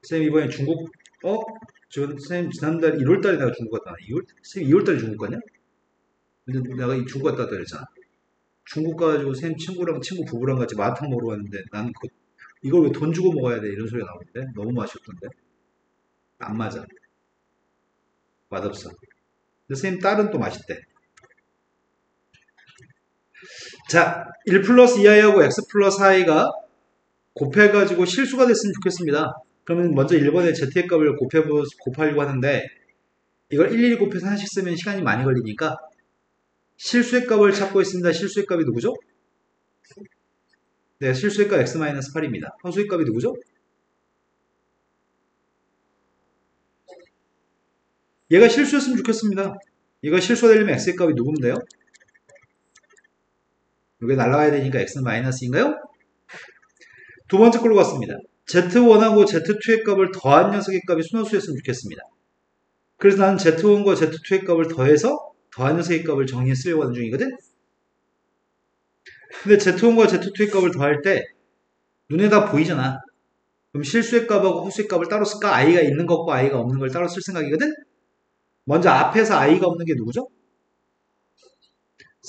선생님 이번에 중국 선생님 지난달 1월달에 내가 중국 갔다 왔나? 선생님 2월달에 중국 갔냐? 근데 내가 중국 갔다 왔다 그랬잖아. 중국 가가지고 선생님 친구 부부랑 같이 마라탕 먹으러 갔는데 나는 이걸 왜 돈 주고 먹어야 돼? 이런 소리가 나오는데 너무 맛있었던데 안 맞아. 맛없어. 근데 선생님 딸은 또 맛있대. 자, 1 플러스 2i하고 x 플러스 i가 곱해가지고 실수가 됐으면 좋겠습니다. 그러면 먼저 1번의 z의 값을 곱하려고 하는데 이걸 일일이 곱해서 하나씩 쓰면 시간이 많이 걸리니까 실수의 값을 찾고 있습니다. 실수의 값이 누구죠? 네, 실수의 값 x-8입니다. 허수의 값이 누구죠? 얘가 실수였으면 좋겠습니다. 얘가 실수가 되려면 x의 값이 누구면 돼요? 여기 날라가야 되니까 x-인가요? 두 번째 걸로 갔습니다. z1하고 z2의 값을 더한 녀석의 값이 순허수였으면 좋겠습니다. 그래서 나는 z1과 z2의 값을 더해서 더한 녀석의 값을 정리해 쓰려고 하는 중이거든? 근데 z1과 z2의 값을 더할 때 눈에 다 보이잖아. 그럼 실수의 값하고 허수의 값을 따로 쓸까? i가 있는 것과 i가 없는 걸 따로 쓸 생각이거든? 먼저 앞에서 i가 없는 게 누구죠?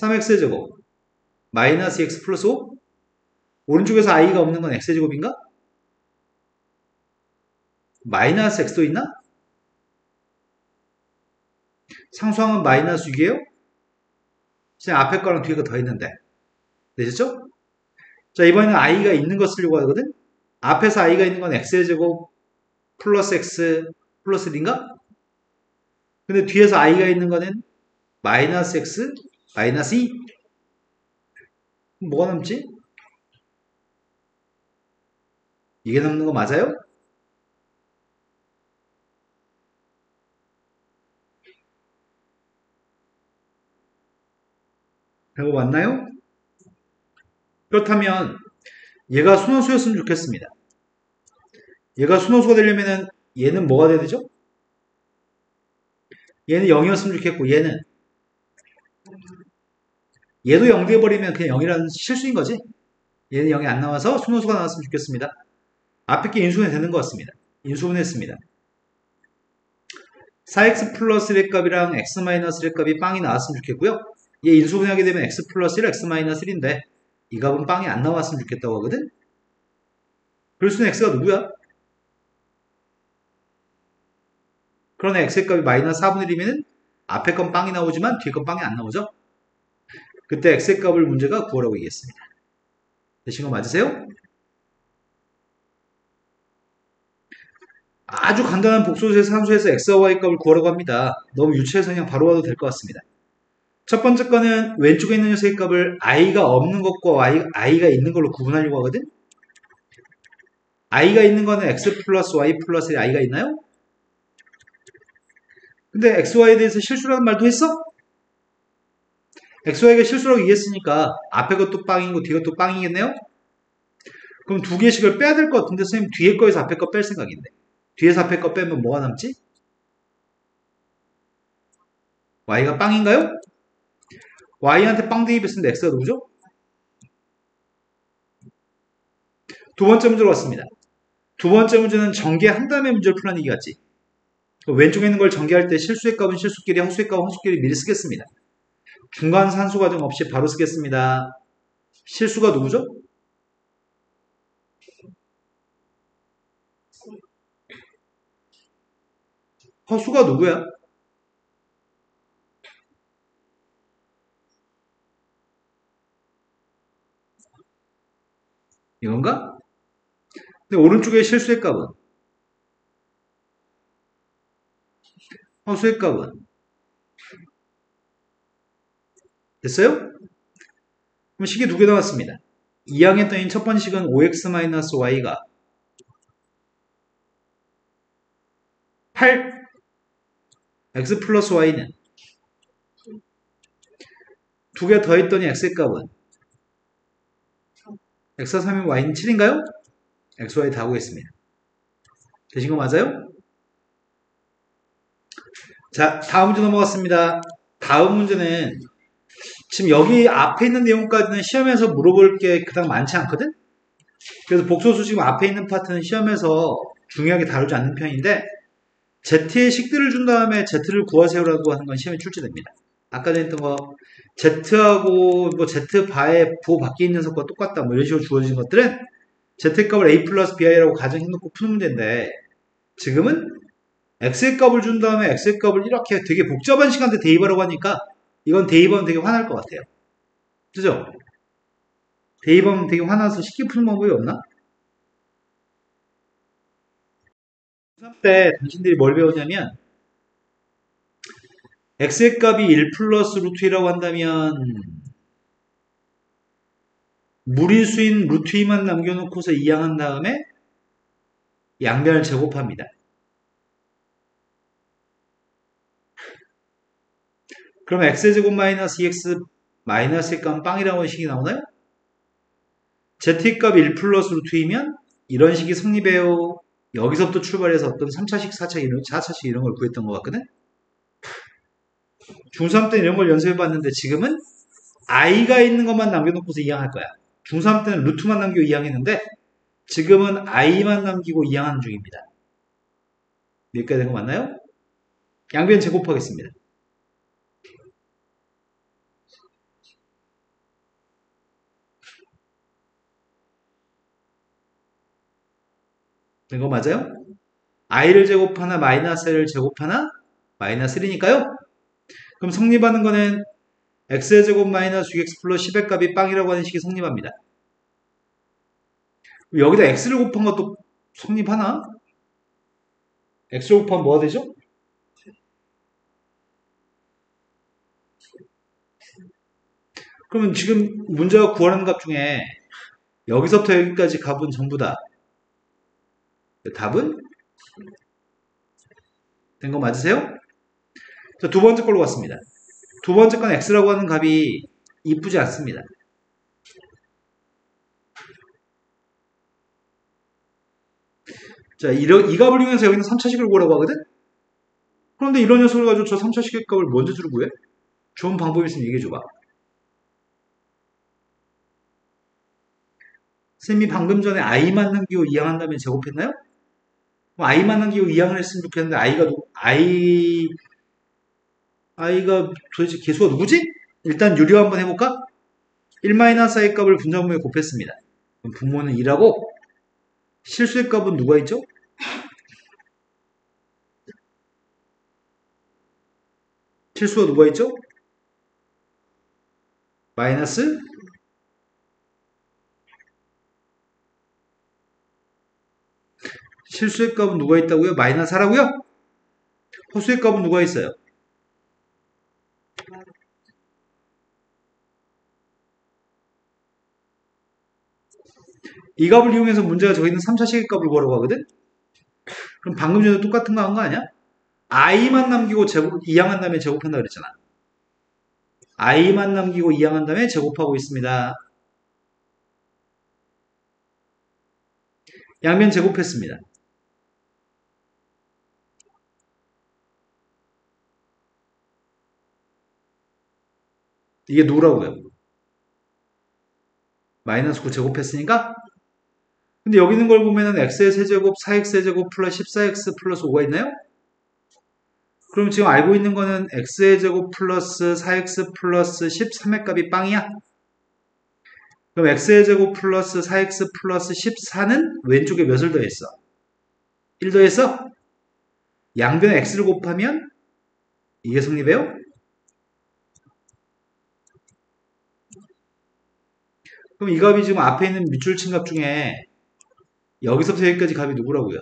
3x의 제곱 마이너스 x 플러스 5? 오른쪽에서 i가 없는 건 x의 제곱인가? 마이너스 x도 있나? 상수항은 마이너스 6이에요? 그냥 앞에 거랑 뒤에 거 더 있는데 되셨죠? 자, 이번에는 i가 있는 거 쓰려고 하거든? 앞에서 i가 있는 건 x의 제곱 플러스 x 플러스 1인가? 근데 뒤에서 i가 있는 거는 마이너스 x 마이너스 2. 뭐가 남지? 이게 남는 거 맞아요? 이거 맞나요? 그렇다면 얘가 순호수였으면 좋겠습니다. 얘가 순호수가 되려면은 얘는 뭐가 돼야 되죠? 얘는 0이었으면 좋겠고 얘도 0 돼버리면 그냥 0이라는 실수인 거지. 얘는 0이 안 나와서 순호수가 나왔으면 좋겠습니다. 앞에 게 인수분해 되는 것 같습니다. 인수분해했습니다. 4x 플러스 1의 값이랑 x 마이너스 1의 값이 빵이 나왔으면 좋겠고요. 얘 인수분해하게 되면 x 플러스 1, x 마이너스 1인데 이 값은 빵이 안 나왔으면 좋겠다고 하거든. 그럴 수는 x가 누구야? 그러나 x의 값이 마이너스 4분의 1이면 앞에 건 빵이 나오지만 뒤에 건 빵이 안 나오죠. 그때 x의 값을 문제가 구하라고 얘기했습니다. 되신 거 맞으세요? 아주 간단한 복소수에서 함수에서 x와 y 값을 구하라고 합니다. 너무 유치해서 그냥 바로 와도 될 것 같습니다. 첫 번째 거는 왼쪽에 있는 녀석의 값을 i가 없는 것과 i가 있는 걸로 구분하려고 하거든. i가 있는 거는 x 플러스 y 플러스 i가 있나요? 근데 xy에 대해서 실수라는 말도 했어? xy가 실수라고 얘기했으니까 앞에 것도 빵이고 뒤에 것도 빵이겠네요? 그럼 두 개씩을 빼야 될 것 같은데 선생님 뒤에 거에서 앞에 거 뺄 생각인데 뒤에서 앞에 거 빼면 뭐가 남지? y가 빵인가요? y한테 빵 대입했는데 x가 누구죠? 두 번째 문제로 왔습니다. 두 번째 문제는 전개한 다음에 문제를 풀라는 얘기 같지? 왼쪽에 있는 걸 전개할 때 실수의 값은 실수끼리, 허수의 값은 허수끼리 미리 쓰겠습니다. 중간 산수 과정 없이 바로 쓰겠습니다. 실수가 누구죠? 허수가 누구야? 이건가? 근데 오른쪽에 실수의 값은? 허수의 값은? 됐어요? 그럼 식이 두 개 나왔습니다. 2항에 떠인 첫 번째 식은 5x-y가 8 x 플러스 y는 두 개 더했더니 x의 값은 x가 3이면 y는 7인가요? x, y 다 구했습니다. 되신 거 맞아요? 자, 다음 문제 넘어갔습니다. 다음 문제는 지금 여기 앞에 있는 내용까지는 시험에서 물어볼 게 그닥 많지 않거든? 그래서 복소수 지금 앞에 있는 파트는 시험에서 중요하게 다루지 않는 편인데 Z의 식들을 준 다음에 Z를 구하세요라고 하는 건 시험에 출제됩니다. 아까 전에 했던 거 Z하고 뭐 Z바의 부호 바뀌는 녀석과 똑같다 뭐 이런 식으로 주어진 것들은 Z값을 A 플러스 BI라고 가정해놓고 푸는 문제인데 지금은 X의 값을 준 다음에 X의 값을 이렇게 되게 복잡한 시간대 대입하라고 하니까 이건 대입하면 되게 화날 것 같아요. 그죠? 대입하면 되게 화나서 쉽게 푸는 방법이 없나? 중3 때 당신들이 뭘 배우냐면 x의 값이 1 플러스 루트 2라고 한다면 무리수인 루트 2만 남겨놓고서 이항한 다음에 양변을 제곱합니다. 그럼 x제곱 마이너스 2x 마이너스의 값은 빵이라고 하는 식이 나오나요? z의 값이 1 플러스 루트 2면 이런 식이 성립해요. 여기서부터 출발해서 어떤 3차식, 4차식 이런 걸 구했던 것 같거든? 중3 때 이런 걸 연습해봤는데 지금은 i가 있는 것만 남겨놓고서 이항할 거야. 중3 때는 루트만 남기고 이항했는데 지금은 i만 남기고 이항하는 중입니다. 여기까지 된 거 맞나요? 양변 제곱하겠습니다. 된 거 맞아요? i를 제곱하나 마이너스 를 제곱하나 마이너스 1이니까요. 그럼 성립하는 거는 x의 제곱 마이너스 6x 플러스 10의 값이 빵이라고 하는 식이 성립합니다. 여기다 x를 곱한 것도 성립하나? x를 곱하면 뭐가 되죠? 그러면 지금 문제가 구하는 값 중에 여기서부터 여기까지 값은 전부 다 답은 된 거 맞으세요? 자, 두 번째 걸로 갔습니다. 두 번째 건 x라고 하는 값이 이쁘지 않습니다. 자, 이 값을 이용해서 여기는 3차식을 구하라고 하거든? 그런데 이런 녀석을 가지고 저 3차식의 값을 먼저 주로 구해? 좋은 방법이 있으면 얘기해줘봐. 쌤이 방금 전에 i만 남기고 2항 한 다음에 제곱했나요? i만 남기고 2항을 했으면 좋겠는데 i가 도대체 개수가 누구지? 일단 유료 한번 해볼까? 1-i의 값을 분자분모에 곱했습니다. 그럼 분모는 2라고 실수의 값은 누가 있죠? 실수가 누가 있죠? 마이너스 실수의 값은 누가 있다고요? 마이너스 4라고요? 허수의 값은 누가 있어요? 이 값을 이용해서 문제가 저기 있는 3차식의 값을 구하라고 하거든? 그럼 방금 전에 똑같은 거 한 거 아니야? i만 남기고 이항한 다음에 제곱한다 그랬잖아. i만 남기고 이항한 다음에 제곱하고 있습니다. 양변 제곱했습니다. 이게 누구라고요? 마이너스 9 제곱했으니까? 근데 여기 있는 걸 보면은 x의 세제곱, 4x 세제곱 플러스 14x 플러스 5가 있나요? 그럼 지금 알고 있는 거는 x의 제곱 플러스 4x 플러스 13의 값이 빵이야? 그럼 x의 제곱 플러스 4x 플러스 14는 왼쪽에 몇을 더했어? 1 더했어? 양변에 x를 곱하면 이게 성립해요? 그럼 이 값이 지금 앞에 있는 밑줄 친 값 중에 여기서부터 여기까지 값이 누구라고요?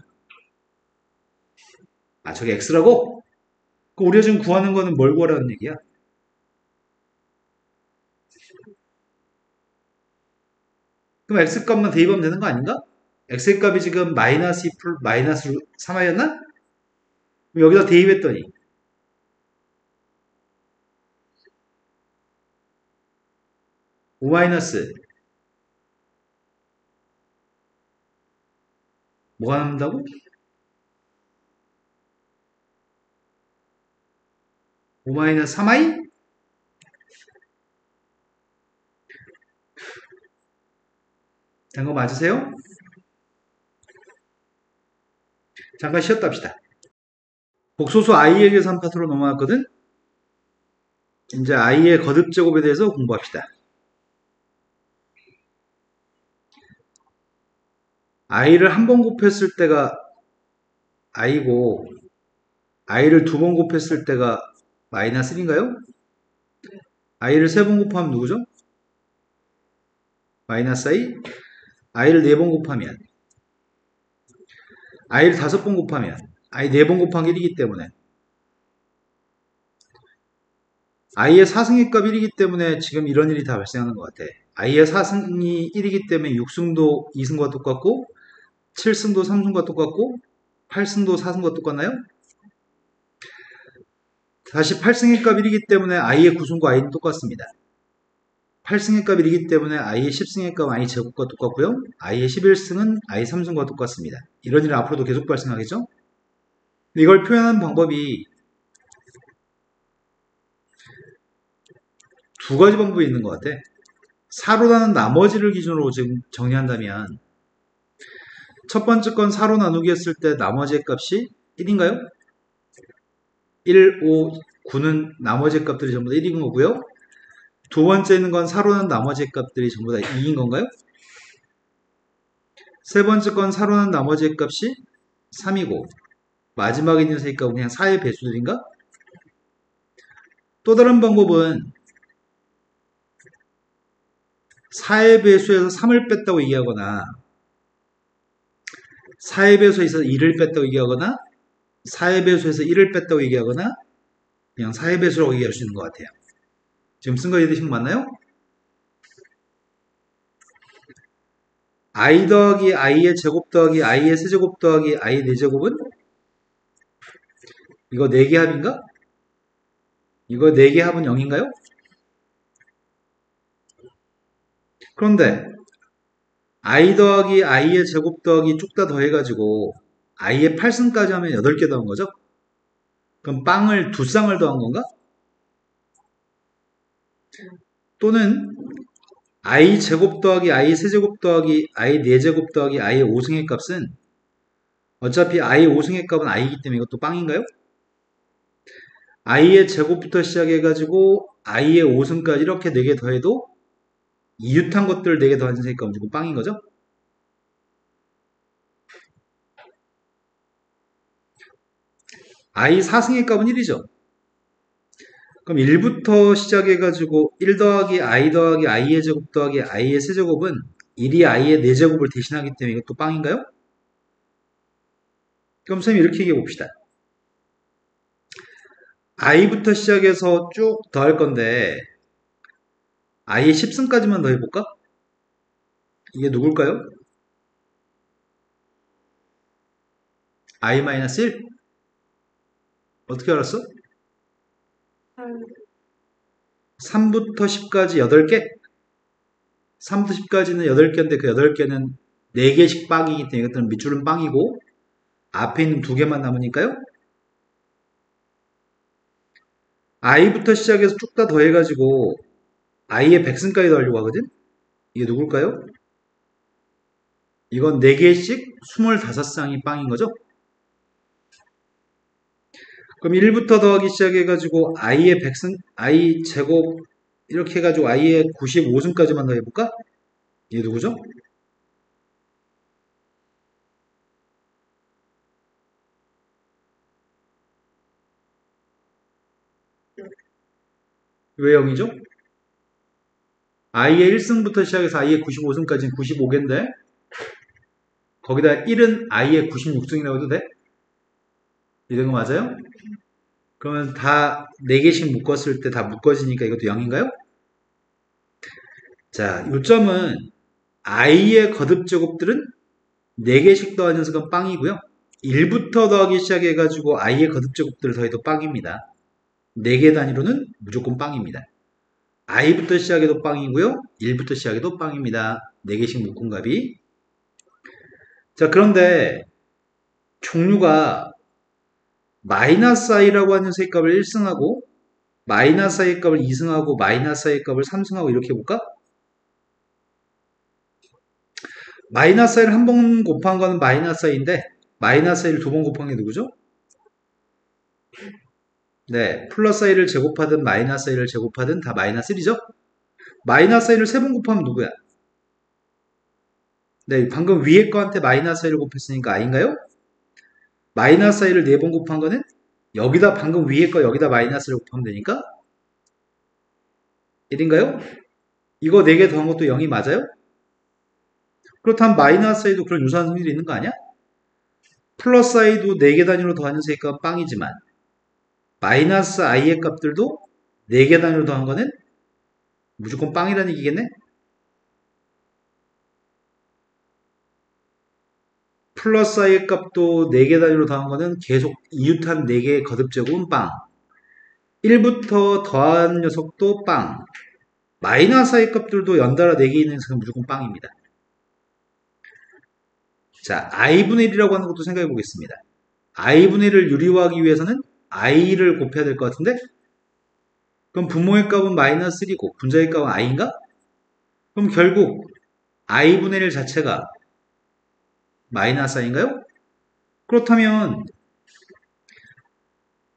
아, 저게 x라고? 그럼 우리가 지금 구하는 거는 뭘 구하라는 얘기야? 그럼 x값만 대입하면 되는 거 아닌가? x의 값이 지금 마이너스 2 마이너스 3i였나? 여기다 대입했더니 5 마이너스 뭐가 남는다고? 5 마이너스 3i? 된 거 맞으세요? 잠깐 쉬었다 합시다. 복소수 i의 계산 파트로 넘어갔거든? 이제 i의 거듭 제곱에 대해서 공부합시다. i를 한 번 곱했을 때가 i고 i를 두 번 곱했을 때가 마이너스 1인가요? i를 세 번 곱하면 누구죠? 마이너스 i? i를 네 번 곱하면 i를 다섯 번 곱하면 i 네 번 곱한 게 1이기 때문에 i의 사승의 값 1이기 때문에 지금 이런 일이 다 발생하는 것 같아. i의 사승이 1이기 때문에 6승도 2승과 똑같고 7승도 3승과 똑같고 8승도 4승과 똑같나요? 다시 8승의 값 1이기 때문에 i의 9승과 i는 똑같습니다. 8승의 값 1이기 때문에 i의 10승의 값 i 제곱과 똑같고요. i의 11승은 i 3승과 똑같습니다. 이런 일은 앞으로도 계속 발생하겠죠? 이걸 표현하는 방법이 두 가지 방법이 있는 것 같아. 4로 나눈 나머지를 기준으로 지금 정리한다면 첫 번째 건 4로 나누기 했을 때 나머지의 값이 1인가요? 1, 5, 9는 나머지 값들이 전부 다 1인 거고요. 두 번째는 건 4로 나눈 나머지 값들이 전부 다 2인 건가요? 세 번째 건 4로 나눈 나머지 값이 3이고 마지막에 있는 세 값은 그냥 4의 배수들인가? 또 다른 방법은 4의 배수에서 3을 뺐다고 얘기하거나 4의 배수에서 2를 뺐다고 얘기하거나 4의 배수에서 1을 뺐다고 얘기하거나 그냥 4의 배수라고 얘기할 수 있는 것 같아요. 지금 쓴 거 이해되신 거 맞나요? i 더하기 i의 제곱 더하기 i의 세제곱 더하기 i의 4제곱은 이거 4개 합인가? 이거 4개 합은 0인가요? 그런데 i 더하기 i의 제곱 더하기 쭉 다 더해가지고 i의 8승까지 하면 8개 더한 거죠? 그럼 빵을 2쌍을 더한 건가? 또는 i 제곱 더하기 i 세제곱 더하기 i 4제곱 더하기 i의 5승의 값은 어차피 i의 5승의 값은 i이기 때문에 이것도 빵인가요? i의 제곱부터 시작해가지고 i의 5승까지 이렇게 4개 더해도 이웃한 것들 4개 더한 셈이니까 무조건 빵인 거죠? i 4승의 값은 1이죠. 그럼 1부터 시작해가지고 1 더하기 i 더하기 i의 제곱 더하기 i의 세제곱은 1이 i의 4제곱을 대신하기 때문에 이것도 빵인가요? 그럼 선생님 이렇게 얘기해 봅시다. i부터 시작해서 쭉 더할 건데 i의 10승까지만 더해볼까? 이게 누굴까요? i-1? 어떻게 알았어? 3부터 10까지 8개? 3부터 10까지는 8개인데 그 8개는 4개씩 빵이기 때문에 이것들은 밑줄은 빵이고 앞에 있는 2개만 남으니까요. i부터 시작해서 쭉 다 더해가지고 i의 100승까지 더하려고 하거든? 이게 누굴까요? 이건 4개씩 25쌍이 빵인 거죠? 그럼 1부터 더하기 시작해가지고 i의 100승, i 제곱 이렇게 해가지고 i의 95승까지만 더해볼까? 이게 누구죠? 왜 0이죠? i의 1승부터 시작해서 i의 95승까지는 95개인데 거기다 1은 i의 96승이라고 해도 돼? 이런 거 맞아요? 그러면 다 4개씩 묶었을 때 다 묶어지니까 이것도 0인가요? 자, 요점은 i의 거듭제곱들은 4개씩 더한 녀석은 빵이고요. 1부터 더하기 시작해가지고 i의 거듭제곱들을 더해도 빵입니다. 4개 단위로는 무조건 빵입니다. i부터 시작해도 빵이고요. 1부터 시작해도 빵입니다. 4개씩 묶은 값이. 자, 그런데 종류가 마이너스 i라고 하는 녀석의 값을 1승하고 마이너스 i의 값을 2승하고 마이너스 i의 값을 3승하고 이렇게 해볼까? 마이너스 i를 한 번 곱한 거는 마이너스 i인데 마이너스 i를 2번 곱한 게 누구죠? 네, 플러스 i를 제곱하든 마이너스 i를 제곱하든 다 마이너스 1이죠? 마이너스 i를 3번 곱하면 누구야? 네, 방금 위에 거한테 마이너스 i를 곱했으니까 i인가요? 마이너스 i를 4번 곱한 거는 여기다 방금 위에 거 여기다 마이너스를 곱하면 되니까 1인가요? 이거 4개 더한 것도 0이 맞아요? 그렇다면 마이너스 i도 그런 유사한 성질이 있는 거 아니야? 플러스 i도 4개 단위로 더하는 세니까 빵이지만 마이너스 i의 값들도 4개 단위로 더한 거는 무조건 빵이라는 얘기겠네? 플러스 i의 값도 4개 단위로 더한 거는 계속 이웃한 4개의 거듭제곱은 빵. 1부터 더한 녀석도 빵. 마이너스 i의 값들도 연달아 4개 있는 녀석은 무조건 빵입니다. 자, i분의 1이라고 하는 것도 생각해 보겠습니다. i분의 1을 유리화하기 위해서는 i를 곱해야 될 것 같은데? 그럼 분모의 값은 마이너스 1이고 분자의 값은 i인가? 그럼 결국 i분의 1 자체가 마이너스 i인가요? 그렇다면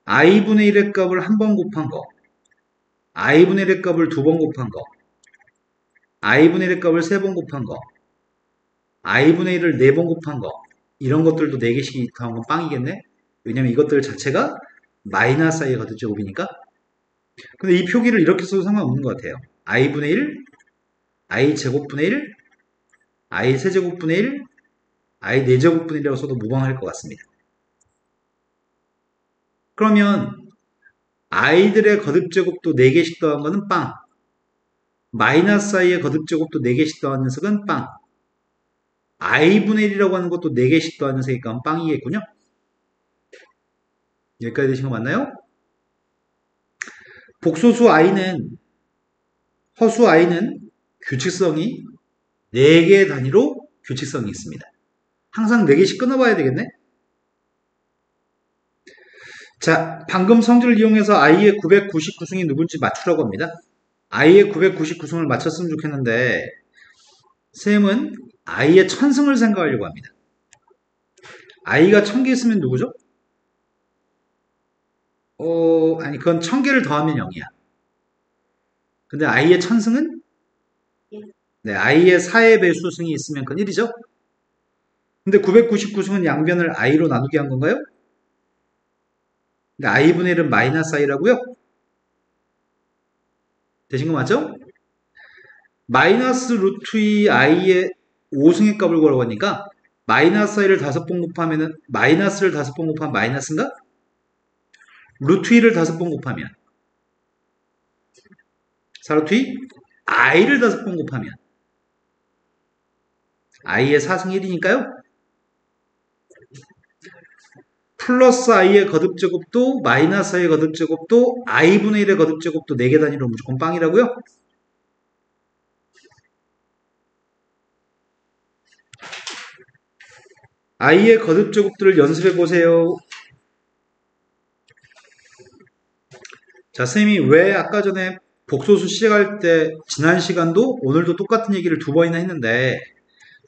i분의 1의 값을 한 번 곱한 거, i분의 1의 값을 2번 곱한 거, i분의 1의 값을 3번 곱한 거, i분의 1을 4번 곱한 거, 이런 것들도 4개씩 더한 건 빵이겠네? 왜냐면 이것들 자체가 마이너스 i의 거듭제곱이니까. 근데 이 표기를 이렇게 써도 상관없는 것 같아요. i분의 1, i 제곱분의 1, i 세제곱분의 1, i 4제곱분이라고 써도 무방할 것 같습니다. 그러면 i들의 거듭제곱도 4개씩 더한 거는 빵. 마이너스 i의 거듭제곱도 4개씩 더한 녀석은 빵. i분의 1이라고 하는 것도 4개씩 더한 녀석이니까 빵이겠군요. 여기까지 되신 거 맞나요? 복소수 i는 허수 i는 규칙성이 4개 단위로 규칙성이 있습니다. 항상 4개씩 끊어봐야 되겠네? 자, 방금 성질을 이용해서 i의 999승이 누군지 맞추라고 합니다. i의 999승을 맞췄으면 좋겠는데 쌤은 i의 1000승을 생각하려고 합니다. i가 1000개 있으면 누구죠? 아니 그건 1000개를 더하면 0이야. 근데 i의 1000승은? 네, i의 4의 배수 승이 있으면 그건 1이죠? 근데 999승은 양변을 i로 나누게 한 건가요? 근데 i분의 1은 마이너스 i라고요? 되신 거 맞죠? 마이너스 루트 2 i의 5승의 값을 구하라고 하니까 마이너스 i를 5번 곱하면은 마이너스를 5번 곱하면 마이너스인가? 루트 2를 5번 곱하면 4루트 2 i를 5번 곱하면 i의 4승 1이니까요. 플러스 i의 거듭제곱도 마이너스 i의 거듭제곱도 i분의 1의 거듭제곱도 4개 단위로 무조건 빵이라고요? i의 거듭제곱들을 연습해 보세요. 자, 쌤이 왜 아까 전에 복소수 시작할 때 지난 시간도 오늘도 똑같은 얘기를 2번이나 했는데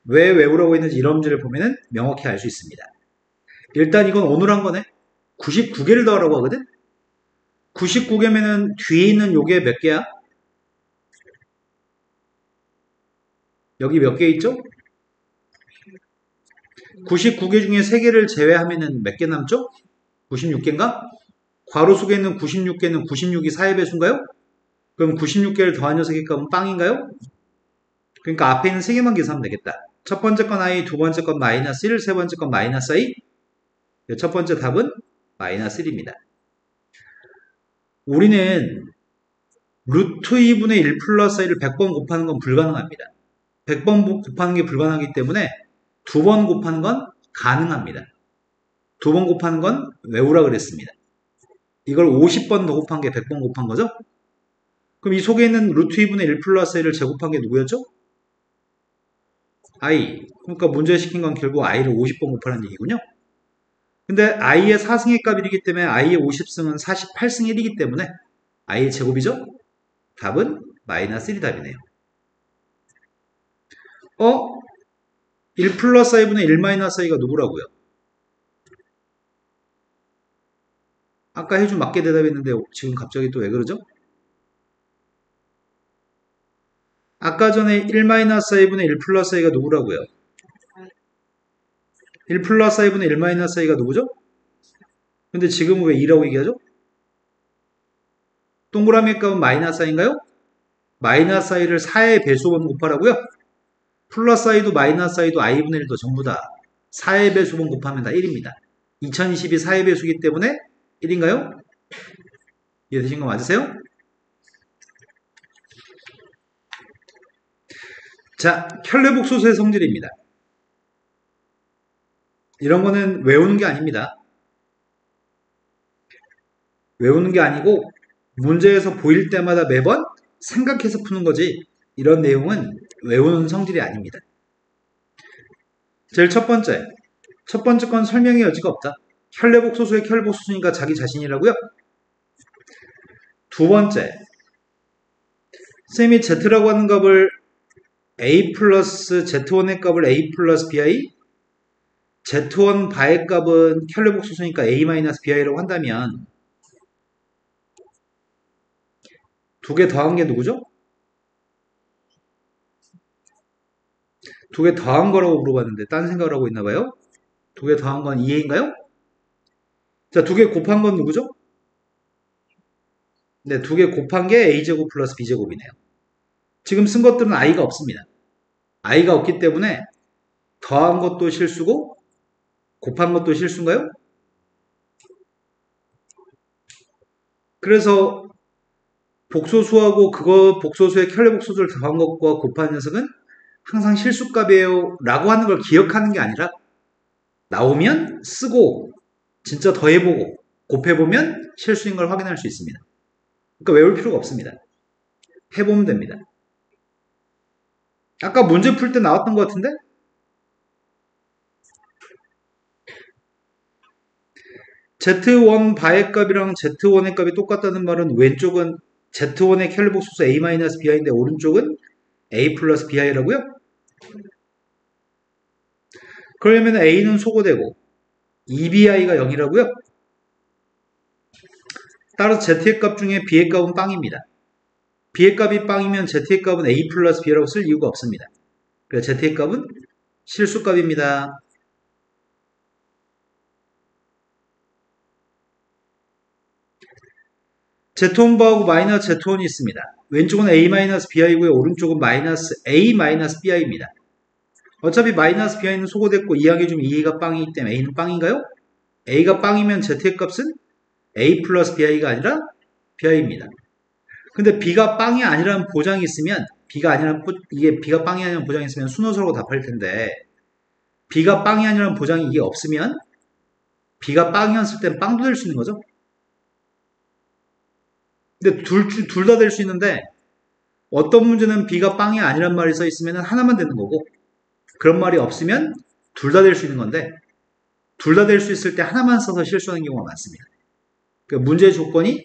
왜 외우라고 했는지 이런 문제를 보면은 명확히 알 수 있습니다. 일단 이건 오늘 한 거네. 99개를 더하라고 하거든. 99개면은 뒤에 있는 요게 몇 개야? 여기 몇 개 있죠? 99개 중에 3개를 제외하면은 몇 개 남죠? 96개인가? 괄호 속에 있는 96개는 96이 4의 배수인가요? 그럼 96개를 더한 녀석의 값은 빵인가요? 그러니까 앞에 있는 3개만 계산하면 되겠다. 첫 번째 건 i, 두 번째 건 마이너스 1, 세 번째 건 마이너스 i. 첫 번째 답은 마이너스 1입니다. 우리는 루트 2분의 1 플러스 i를 100번 곱하는 건 불가능합니다. 100번 곱하는 게 불가능하기 때문에 2번 곱하는 건 가능합니다. 2번 곱하는 건 외우라 그랬습니다. 이걸 50번 더 곱한 게 100번 곱한 거죠? 그럼 이 속에 있는 루트 2분의 1 플러스 i를 제곱한 게 누구였죠? i. 그러니까 문제 시킨 건 결국 i를 50번 곱하는 얘기군요. 근데 i의 4승의 값이기 때문에 i의 50승은 48승 1이기 때문에 i의 제곱이죠? 답은 마이너스 1이 답이네요. 1 플러스 i분의 1 마이너스 i가 누구라고요? 아까 해준 맞게 대답했는데 지금 갑자기 또 왜 그러죠? 아까 전에 1 마이너스 i분의 1 플러스 i가 누구라고요? 1 플러스 i분의 1 마이너스 i가 누구죠? 근데 지금은 왜 2라고 얘기하죠? 동그라미 값은 마이너스 i인가요? 마이너스 i를 4의 배수번 곱하라고요? 플러스 i도 마이너스 i도 i분의 1도 전부 다 4의 배수번 곱하면 다 1입니다. 2020이 4의 배수이기 때문에 1인가요? 이해되신 거 맞으세요? 자, 혈례복소수의 성질입니다. 이런 거는 외우는 게 아닙니다. 외우는 게 아니고 문제에서 보일 때마다 매번 생각해서 푸는 거지 이런 내용은 외우는 성질이 아닙니다. 제일 첫 번째 건 설명의 여지가 없다. 혈례복소수의 혈복소수니까 자기 자신이라고요? 두 번째, 쌤이 z라고 하는 값을 a 플러스 z1의 값을 a 플러스 bi, z1 바의 값은 혈례복소수니까 a 마이너스 bi라고 한다면 두 개 더한 게 누구죠? 두 개 더한 거라고 물어봤는데 딴 생각을 하고 있나 봐요? 두 개 더한 건 2a인가요? 자, 두 개 곱한 건 누구죠? 네, 두 개 곱한 게 a제곱 플러스 b제곱이네요. 지금 쓴 것들은 i가 없습니다. i가 없기 때문에 더한 것도 실수고 곱한 것도 실수인가요? 그래서 복소수하고 그거 복소수의 켤레 복소수를 더한 것과 곱한 녀석은 항상 실수값이에요 라고 하는 걸 기억하는 게 아니라 나오면 쓰고 진짜 더해보고 곱해보면 실수인 걸 확인할 수 있습니다. 그러니까 외울 필요가 없습니다. 해보면 됩니다. 아까 문제 풀 때 나왔던 것 같은데? Z1 바의 값이랑 Z1의 값이 똑같다는 말은 왼쪽은 Z1의 캘리복소수 A-BI인데 오른쪽은 A 플러스 BI라고요? 그러면 A는 소거되고 EBI가 0이라고요? 따라서 Z의 값 중에 B의 값은 빵입니다. B의 값이 빵이면 Z의 값은 A 플러스 B라고 쓸 이유가 없습니다. 그래서 Z의 값은 실수값입니다. Z1바하고 마이너스 Z1이 있습니다. 왼쪽은 A-BI고요. 오른쪽은 마이너스 A-BI입니다. 어차피 마이너스 BI는 소거됐고 이항에 좀 A가 빵이기 때문에 A는 빵인가요? A가 빵이면 Z의 값은 A 플러스 BI가 아니라 BI입니다. 근데 B가 빵이 아니라는 보장이 있으면 이게 B가 빵이 아니라는 보장이 있으면 순호수라고 답할 텐데 B가 빵이 아니라는 보장이 이게 없으면 B가 빵이었을 땐 빵도 될 수 있는 거죠. 근데 둘 다 될 수 있는데 어떤 문제는 B가 빵이 아니란 말이 써 있으면 하나만 되는 거고 그런 말이 없으면 둘 다 될 수 있는 건데 둘 다 될 수 있을 때 하나만 써서 실수하는 경우가 많습니다. 그러니까 문제의 조건이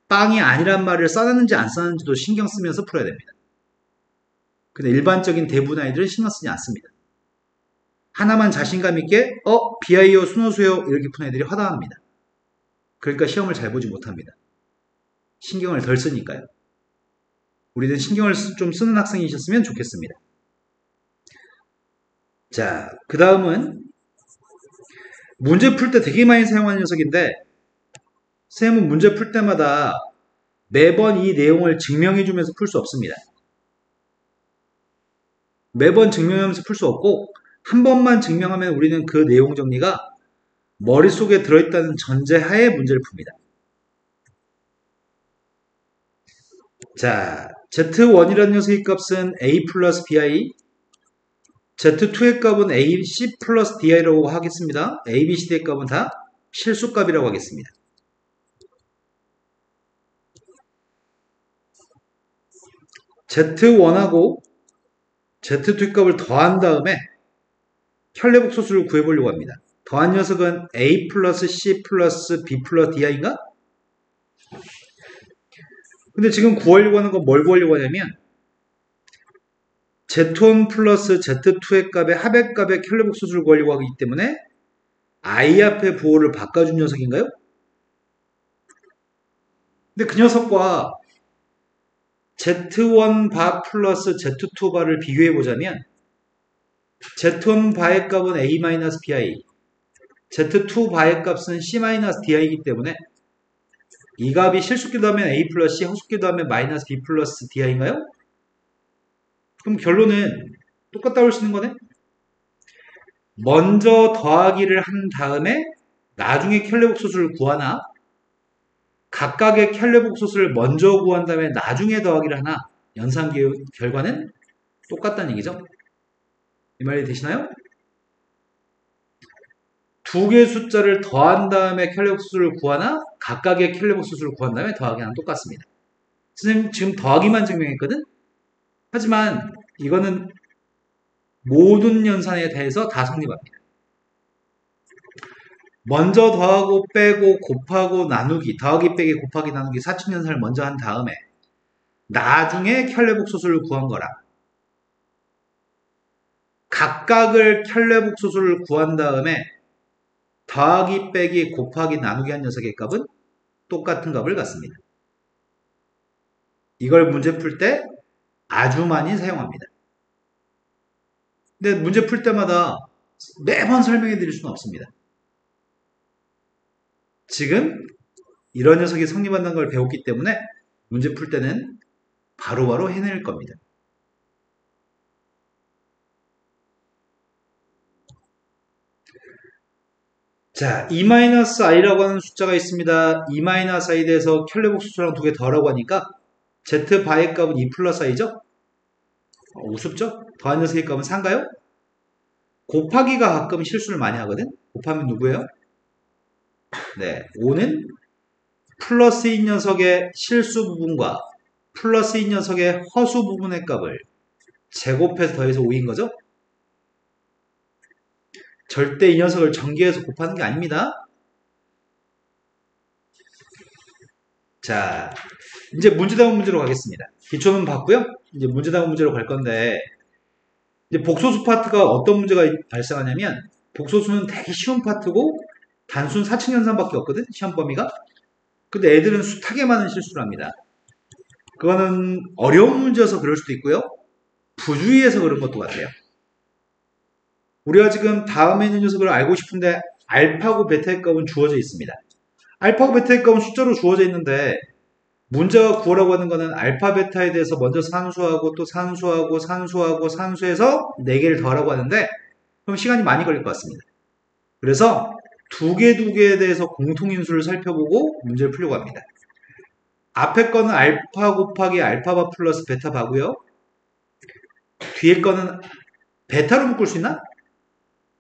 빵이 아니란 말을 써놨는지 안 써놨는지도 신경 쓰면서 풀어야 됩니다. 근데 일반적인 대부분 아이들은 신경 쓰지 않습니다. 하나만 자신감 있게 BI요 순호수요 이렇게 푸는 애들이 허다합니다. 그러니까 시험을 잘 보지 못합니다. 신경을 덜 쓰니까요. 우리는 신경을 좀 쓰는 학생이셨으면 좋겠습니다. 자, 그 다음은 문제 풀 때 되게 많이 사용하는 녀석인데 선생님은 문제 풀 때마다 매번 이 내용을 증명해주면서 풀 수 없습니다. 매번 증명하면서 풀 수 없고 한 번만 증명하면 우리는 그 내용 정리가 머릿속에 들어있다는 전제하에 문제를 풉니다. 자, Z1이라는 녀석의 값은 A 플러스 BI, Z2의 값은 AC 플러스 DI라고 하겠습니다. A, B, C, D의 값은 다 실수값이라고 하겠습니다. Z1하고 Z2 값을 더한 다음에 켤레복소수를 구해보려고 합니다. 더한 녀석은 A 플러스 C 플러스 B 플러스 DI인가? 근데 지금 구하려고 하는 건 뭘 구하려고 하냐면 Z1 플러스 Z2의 값의 합의 값의 켤레복소수를 구하려고 하기 때문에 I 앞에 부호를 바꿔준 녀석인가요? 근데 그 녀석과 Z1 바 플러스 Z2 바를 비교해보자면 Z1 바의 값은 A-BI, Z2 바의 값은 C-DI이기 때문에 이 값이 실수끼도 하면 A 플러스 C, 허수끼도 하면 마이너스 B 플러스 DI인가요? 그럼 결론은 똑같다고 할 수 있는 거네? 먼저 더하기를 한 다음에 나중에 켤레복소수를 구하나 각각의 켤레복소수를 먼저 구한 다음에 나중에 더하기를 하나 연산 결과는 똑같다는 얘기죠. 이 말이 되시나요? 두 개의 숫자를 더한 다음에 켤레복소수를 구하나 각각의 켤레복소수를 구한 다음에 더하기 하나 똑같습니다. 선생님 지금 더하기만 증명했거든? 하지만 이거는 모든 연산에 대해서 다 성립합니다. 먼저 더하고 빼고 곱하고 나누기, 더하기 빼기 곱하기 나누기 사칙연산을 먼저 한 다음에 나중에 켤레복소수를 구한 거랑 각각을 켤레복소수를 구한 다음에 더하기 빼기 곱하기 나누기 한 녀석의 값은 똑같은 값을 갖습니다. 이걸 문제 풀 때 아주 많이 사용합니다. 근데 문제 풀 때마다 매번 설명해 드릴 수는 없습니다. 지금 이런 녀석이 성립한다는 걸 배웠기 때문에 문제 풀 때는 바로바로 해낼 겁니다. 자, E-i라고 하는 숫자가 있습니다. E-i에 대해서 켈레복 수수랑 두 개 더하라고 하니까 Z 바의 값은 2 플러스 i죠? 우습죠? 더한 녀석의 값은 4인가요? 곱하기가 가끔 실수를 많이 하거든? 곱하면 누구예요? 네, 5는 플러스인 녀석의 실수 부분과 플러스인 녀석의 허수 부분의 값을 제곱해서 더해서 5인 거죠? 절대 이 녀석을 전개해서 곱하는 게 아닙니다. 자, 이제 문제다운 문제로 가겠습니다. 기초는 봤고요. 이제 문제다운 문제로 갈 건데, 이제 복소수 파트가 어떤 문제가 발생하냐면, 복소수는 되게 쉬운 파트고 단순 사칙 연산밖에 없거든, 시험 범위가. 근데 애들은 숱하게 많은 실수를 합니다. 그거는 어려운 문제여서 그럴 수도 있고요. 부주의해서 그런 것도 같아요. 우리가 지금 다음에 있는 녀석을 알고 싶은데 알파고 베타의 값은 주어져 있습니다. 알파고 베타의 값은 숫자로 주어져 있는데 문제가 구하라고 하는 거는 알파 베타에 대해서 먼저 산수하고 또 산수하고 산수하고 산수해서 4개를 더하라고 하는데 그럼 시간이 많이 걸릴 것 같습니다. 그래서 두 개에 대해서 공통인수를 살펴보고 문제를 풀려고 합니다. 앞에 거는 알파 곱하기 알파바 플러스 베타바고요. 뒤에 거는 베타로 묶을 수 있나?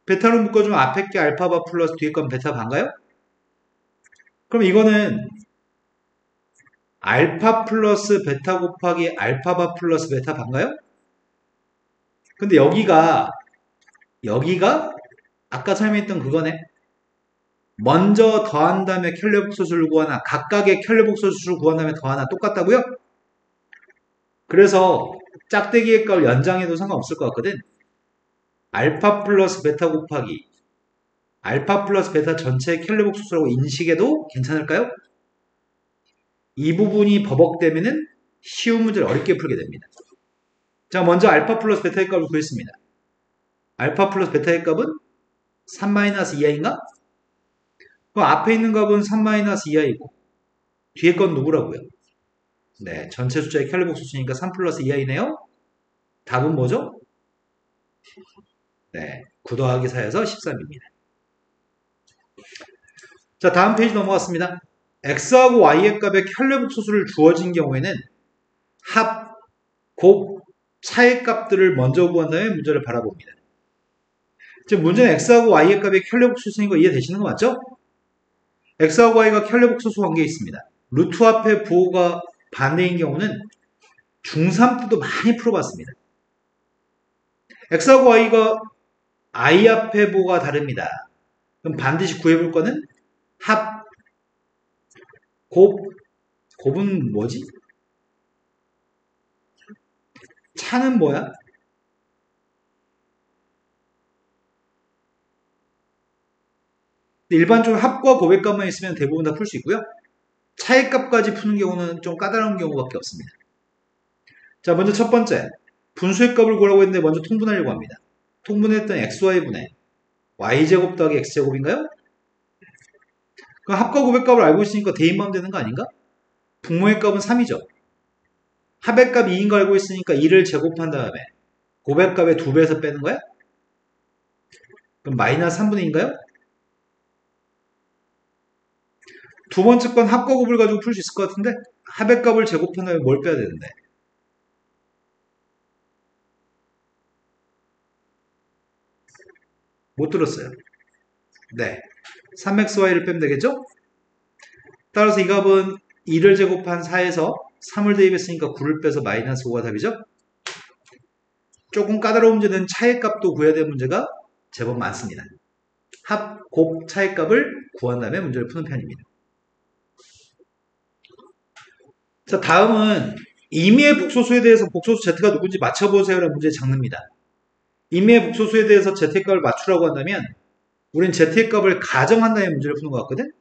베타로 묶어주면 앞에 게 알파바 플러스 뒤에 건 베타바인가요? 그럼 이거는 알파 플러스 베타 곱하기 알파바 플러스 베타바인가요? 근데 여기가 아까 설명했던 그거네. 먼저 더한 다음에 켈레복소수를 구하나 각각의 켈레복소수를 구한 다음에 더하나 똑같다고요? 그래서 짝대기의 값을 연장해도 상관없을 것 같거든. 알파 플러스 베타 곱하기 알파 플러스 베타 전체의 켈레복소수라고 인식해도 괜찮을까요? 이 부분이 버벅되면은 쉬운 문제를 어렵게 풀게 됩니다. 자, 먼저 알파 플러스 베타의 값을 구했습니다. 알파 플러스 베타의 값은 3-2i인가? 그럼 앞에 있는 값은 3-2i고 뒤에 건 누구라고요? 네, 전체 숫자의 켈레복소수니까 3 플러스 2i네요. 답은 뭐죠? 네, 9 더하기 4여서 13입니다. 자, 다음 페이지 넘어갔습니다. x하고 y의 값의 켈레복소수를 주어진 경우에는 합, 곱, 차의 값들을 먼저 구한 다음에 문제를 바라봅니다. 지금 문제는 x하고 y의 값의 켈레복소수인 거 이해되시는 거 맞죠? x하고 y가 켈레복소수 관계에 있습니다. 루트 앞에 부호가 반대인 경우는 중3 때도 많이 풀어봤습니다. x하고 y가 i 앞에 부호가 다릅니다. 그럼 반드시 구해볼 거는 합, 곱은 뭐지? 차는 뭐야? 일반적으로 합과 곱의 값만 있으면 대부분 다 풀 수 있고요. 차의 값까지 푸는 경우는 좀 까다로운 경우밖에 없습니다. 자, 먼저 첫 번째. 분수의 값을 구하라고 했는데 먼저 통분하려고 합니다. 통분했던 xy분의 y제곱 더하기 x제곱인가요? 그럼 합과 곱의 값을 알고 있으니까 대입하면 되는 거 아닌가? 분모의 값은 3이죠. 합의 값 2인 거 알고 있으니까 2를 제곱한 다음에 곱의 값의 2배에서 빼는 거야? 그럼 마이너스 3분의 2인가요? 두 번째 건 합과 곱을 가지고 풀 수 있을 것 같은데 합의 값을 제곱한 다음에 뭘 빼야 되는데? 못 들었어요. 네, 3xy를 빼면 되겠죠? 따라서 이 값은 2를 제곱한 4에서 3을 대입했으니까 9를 빼서 마이너스 5가 답이죠? 조금 까다로운 문제는 차의 값도 구해야 되는 문제가 제법 많습니다. 합, 곱, 차의 값을 구한 다음에 문제를 푸는 편입니다. 자, 다음은 임의의 복소수에 대해서 복소수 z가 누군지 맞춰보세요라는 문제의 장르입니다. 임의의 복소수에 대해서 z의 값을 맞추라고 한다면 우린 z의 값을 가정한 다음에 문제를 푸는 것 같거든?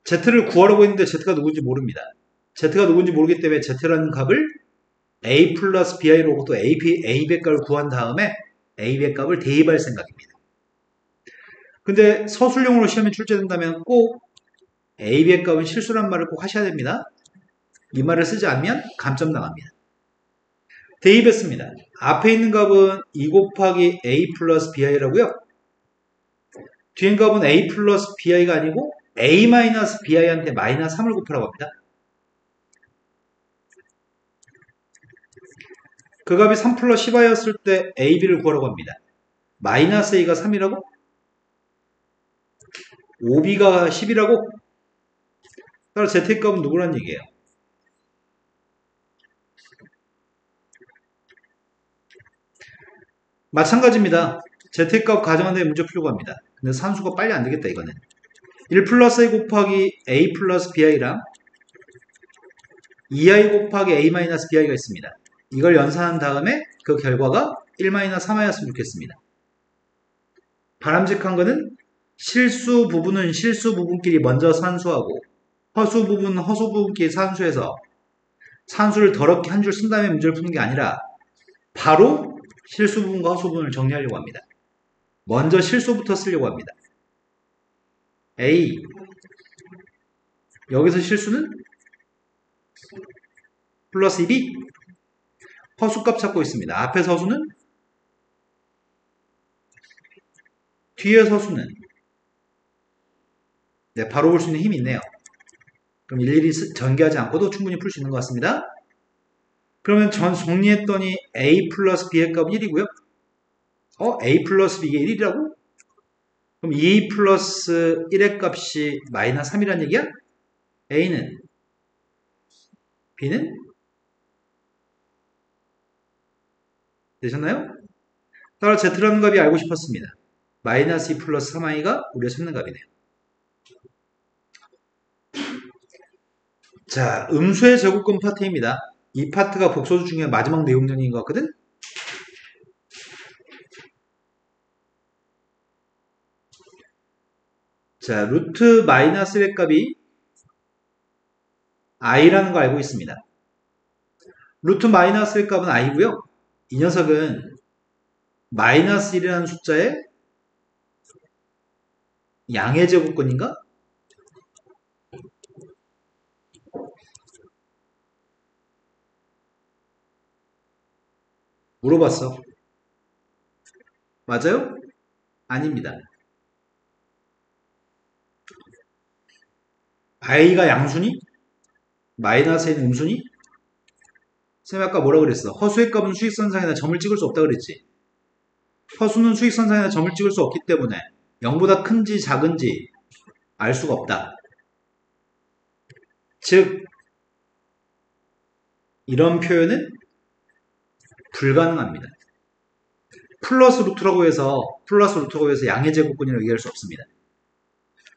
z를 구하라고 했는데 z가 누군지 모릅니다. z가 누군지 모르기 때문에 z라는 값을 a 플러스 bi로 또 a의 값을 구한 다음에 a의 값을 대입할 생각입니다. 근데 서술형으로 시험에 출제된다면 꼭 a의 값은 실수란 말을 꼭 하셔야 됩니다. 이 말을 쓰지 않으면 감점 당합니다. 대입했습니다. 앞에 있는 값은 2 곱하기 a 플러스 bi라고요. 뒤에 값은 a 플러스 bi가 아니고 a 마이너스 bi한테 마이너스 3을 곱하라고 합니다. 그 값이 3 플러스 10i였을 때 a, b를 구하라고 합니다. 마이너스 a가 3이라고? 5b가 10이라고? 따라서 z의 값은 누구란 얘기예요? 마찬가지입니다. z의 값 가정한 다음에 문제 풀려고 합니다. 근데 산수가 빨리 안 되겠다, 이거는. 1 플러스 a 곱하기 a 플러스 bi랑 2i 곱하기 a 마이너스 bi가 있습니다. 이걸 연산한 다음에 그 결과가 1 마이너스 3i였으면 좋겠습니다. 바람직한 거는 실수 부분은 실수 부분끼리 먼저 산수하고 허수 부분은 허수 부분끼리 산수해서 산수를 더럽게 한 줄 쓴 다음에 문제를 푸는 게 아니라 바로 실수 부분과 허수 부분을 정리하려고 합니다. 먼저 실수부터 쓰려고 합니다. A 여기서 실수는 플러스 2b 허수값 찾고 있습니다. 앞에 서수는 뒤에 서수는 네, 바로 볼 수 있는 힘이 있네요. 그럼 일일이 전개하지 않고도 충분히 풀 수 있는 것 같습니다. 그러면 전 정리했더니 a 플러스 b의 값은 1이고요. a 플러스 b가 1이라고? 그럼 2a 플러스 1의 값이 마이너스 3이란 얘기야? a는 b는 되셨나요? 따라 z라는 값이 알고 싶었습니다. 마이너스 2 플러스 3i가 우리가 찾는 값이네요. 자, 음수의 제곱근 파트입니다. 이 파트가 복소수 중에 마지막 내용 정리인 것 같거든? 자, 루트 마이너스 1의 값이 i라는 거 알고 있습니다. 루트 마이너스 1의 값은 i고요. 이 녀석은 마이너스 1이라는 숫자의 양의 제곱근인가? 물어봤어. 맞아요? 아닙니다. i가 양수니? 마이너스는 음수니? 쌤 아까 뭐라 그랬어? 허수의 값은 수직선상에다 점을 찍을 수 없다 그랬지? 허수는 수직선상에다 점을 찍을 수 없기 때문에 0보다 큰지 작은지 알 수가 없다. 즉 이런 표현은 불가능합니다. 플러스 루트라고 해서 양의 제곱근이라고 얘기할 수 없습니다.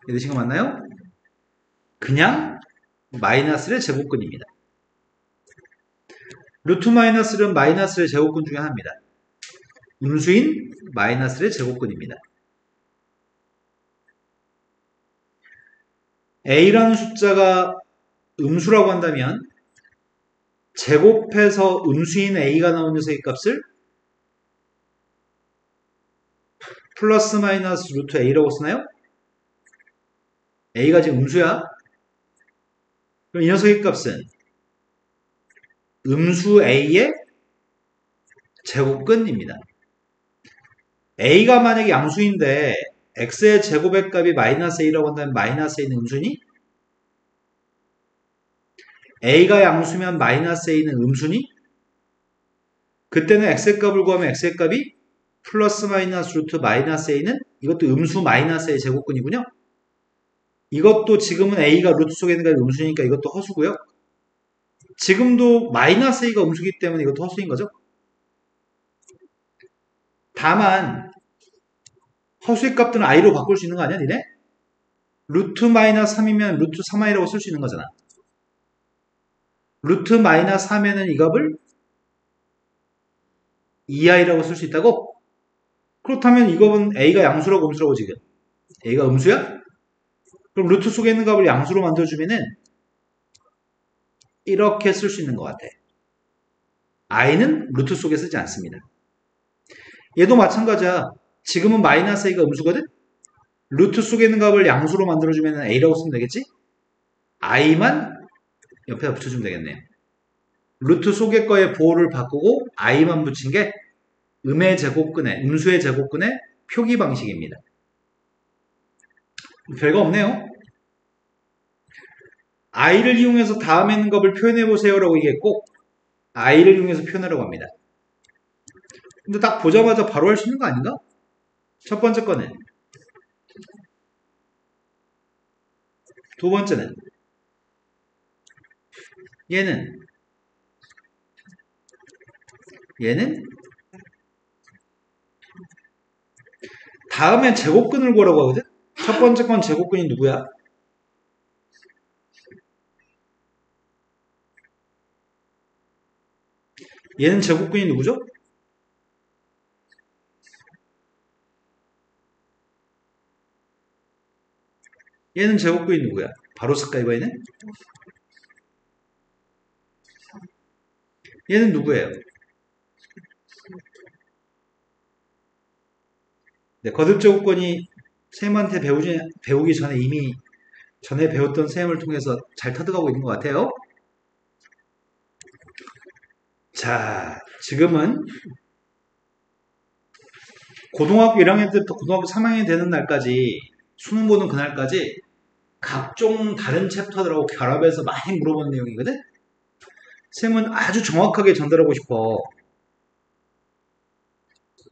이해되신 거 맞나요? 그냥 마이너스의 제곱근입니다. 루트 마이너스는 마이너스의 제곱근 중에 하나입니다. 음수인 마이너스의 제곱근입니다. a라는 숫자가 음수라고 한다면 제곱해서 음수인 a가 나온 녀석의 값을 플러스 마이너스 루트 a라고 쓰나요? a가 지금 음수야. 그럼 이 녀석의 값은 음수 a의 제곱근입니다. a가 만약에 양수인데 x의 제곱의 값이 마이너스 a라고 한다면 마이너스 a는 음수니? a가 양수면 마이너스 a는 음수니? 그때는 x의 값을 구하면 x의 값이 플러스 마이너스 루트 마이너스 a는 이것도 음수 마이너스 a의 제곱근이군요. 이것도 지금은 a가 루트 속에 있는 값이 음수니까 이것도 허수고요. 지금도 마이너스 a가 음수기 때문에 이것도 허수인 거죠. 다만 허수의 값들은 i로 바꿀 수 있는 거 아니야 니네? 루트 마이너스 3이면 루트 3i라고 쓸 수 있는 거잖아. 루트 마이너스 3에는 이 값을 2i라고 쓸 수 있다고? 그렇다면 이거는 a가 양수라고 음수라고 지금 a가 음수야? 그럼 루트 속에 있는 값을 양수로 만들어주면은 이렇게 쓸 수 있는 것 같아. i는 루트 속에 쓰지 않습니다. 얘도 마찬가지야. 지금은 마이너스 a가 음수거든? 루트 속에 있는 값을 양수로 만들어주면 a라고 쓰면 되겠지? i만 옆에다 붙여주면 되겠네요. 루트 속의 거의 보호를 바꾸고 i만 붙인 게 음수의 제곱근의 표기 방식입니다. 별거 없네요. i를 이용해서 다음에 있는 값을 표현해보세요 라고 얘기했고 i를 이용해서 표현하라고 합니다. 근데 딱 보자마자 바로 할 수 있는 거 아닌가? 첫 번째 거는. 두 번째는. 얘는 다음에 제곱근을 구하라고 하거든? 첫 번째 건 제곱근이 누구야? 얘는 제곱근이 누구죠? 얘는 제곱근이 누구야? 바로 쓸까 이번에는? 얘는 누구예요? 네, 거듭제곱근이 쌤한테 배우기 전에 이미 전에 배웠던 쌤을 통해서 잘 터득하고 있는 것 같아요. 자, 지금은 고등학교 1학년 때부터 고등학교 3학년이 되는 날까지 수능 보는 그날까지 각종 다른 챕터들하고 결합해서 많이 물어보는 내용이거든? 쌤은 아주 정확하게 전달하고 싶어.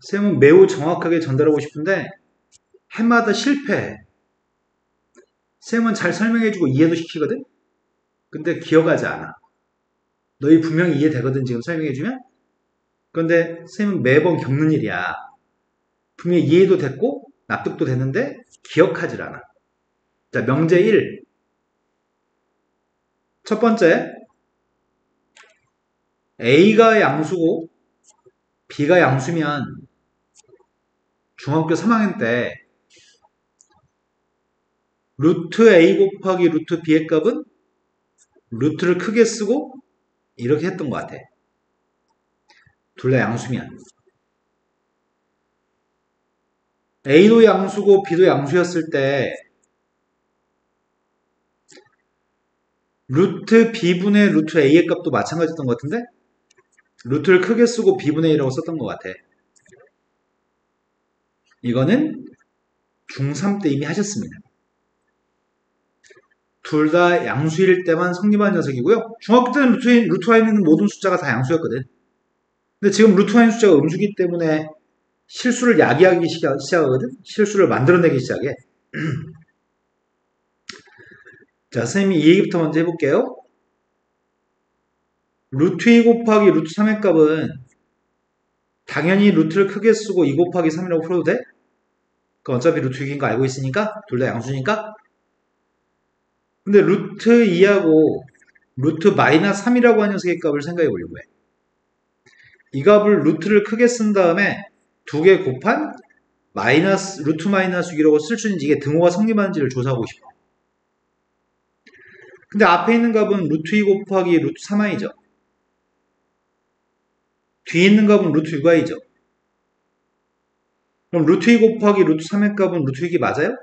쌤은 매우 정확하게 전달하고 싶은데 해마다 실패해. 쌤은 잘 설명해주고 이해도 시키거든? 근데 기억하지 않아. 너희 분명히 이해되거든 지금 설명해주면? 그런데 쌤은 매번 겪는 일이야. 분명히 이해도 됐고 납득도 됐는데 기억하질 않아. 자, 명제 1. 첫 번째, A가 양수고 B가 양수면 중학교 3학년 때 루트 A 곱하기 루트 B의 값은 루트를 크게 쓰고 이렇게 했던 것 같아. 둘 다 양수면. A도 양수고 B도 양수였을 때 루트 B분의 루트 A의 값도 마찬가지였던 것 같은데 루트를 크게 쓰고 B분의 A라고 썼던 것 같아. 이거는 중3 때 이미 하셨습니다. 둘 다 양수일 때만 성립한 녀석이고요. 중학교 때는 루트와 있는 모든 숫자가 다 양수였거든. 근데 지금 루트와 있는 숫자가 음수기 때문에 실수를 야기하기 시작하거든. 실수를 만들어내기 시작해. 자, 선생님이 이 얘기부터 먼저 해볼게요. 루트 2 곱하기 루트 3의 값은 당연히 루트를 크게 쓰고 2 곱하기 3이라고 풀어도 돼? 그 어차피 루트 6인 거 알고 있으니까 둘 다 양수니까. 근데 루트 2하고 루트 마이너스 3이라고 하는 녀석의 값을 생각해 보려고 해. 이 값을 루트를 크게 쓴 다음에 두 개 곱한 루트 마이너스 6이라고 쓸 수 있는지 이게 등호가 성립하는지를 조사하고 싶어. 근데 앞에 있는 값은 루트 2 곱하기 루트 3i죠. 뒤에 있는 값은 루트 6i죠. 그럼 루트 2 곱하기 루트 3의 값은 루트 6이 맞아요?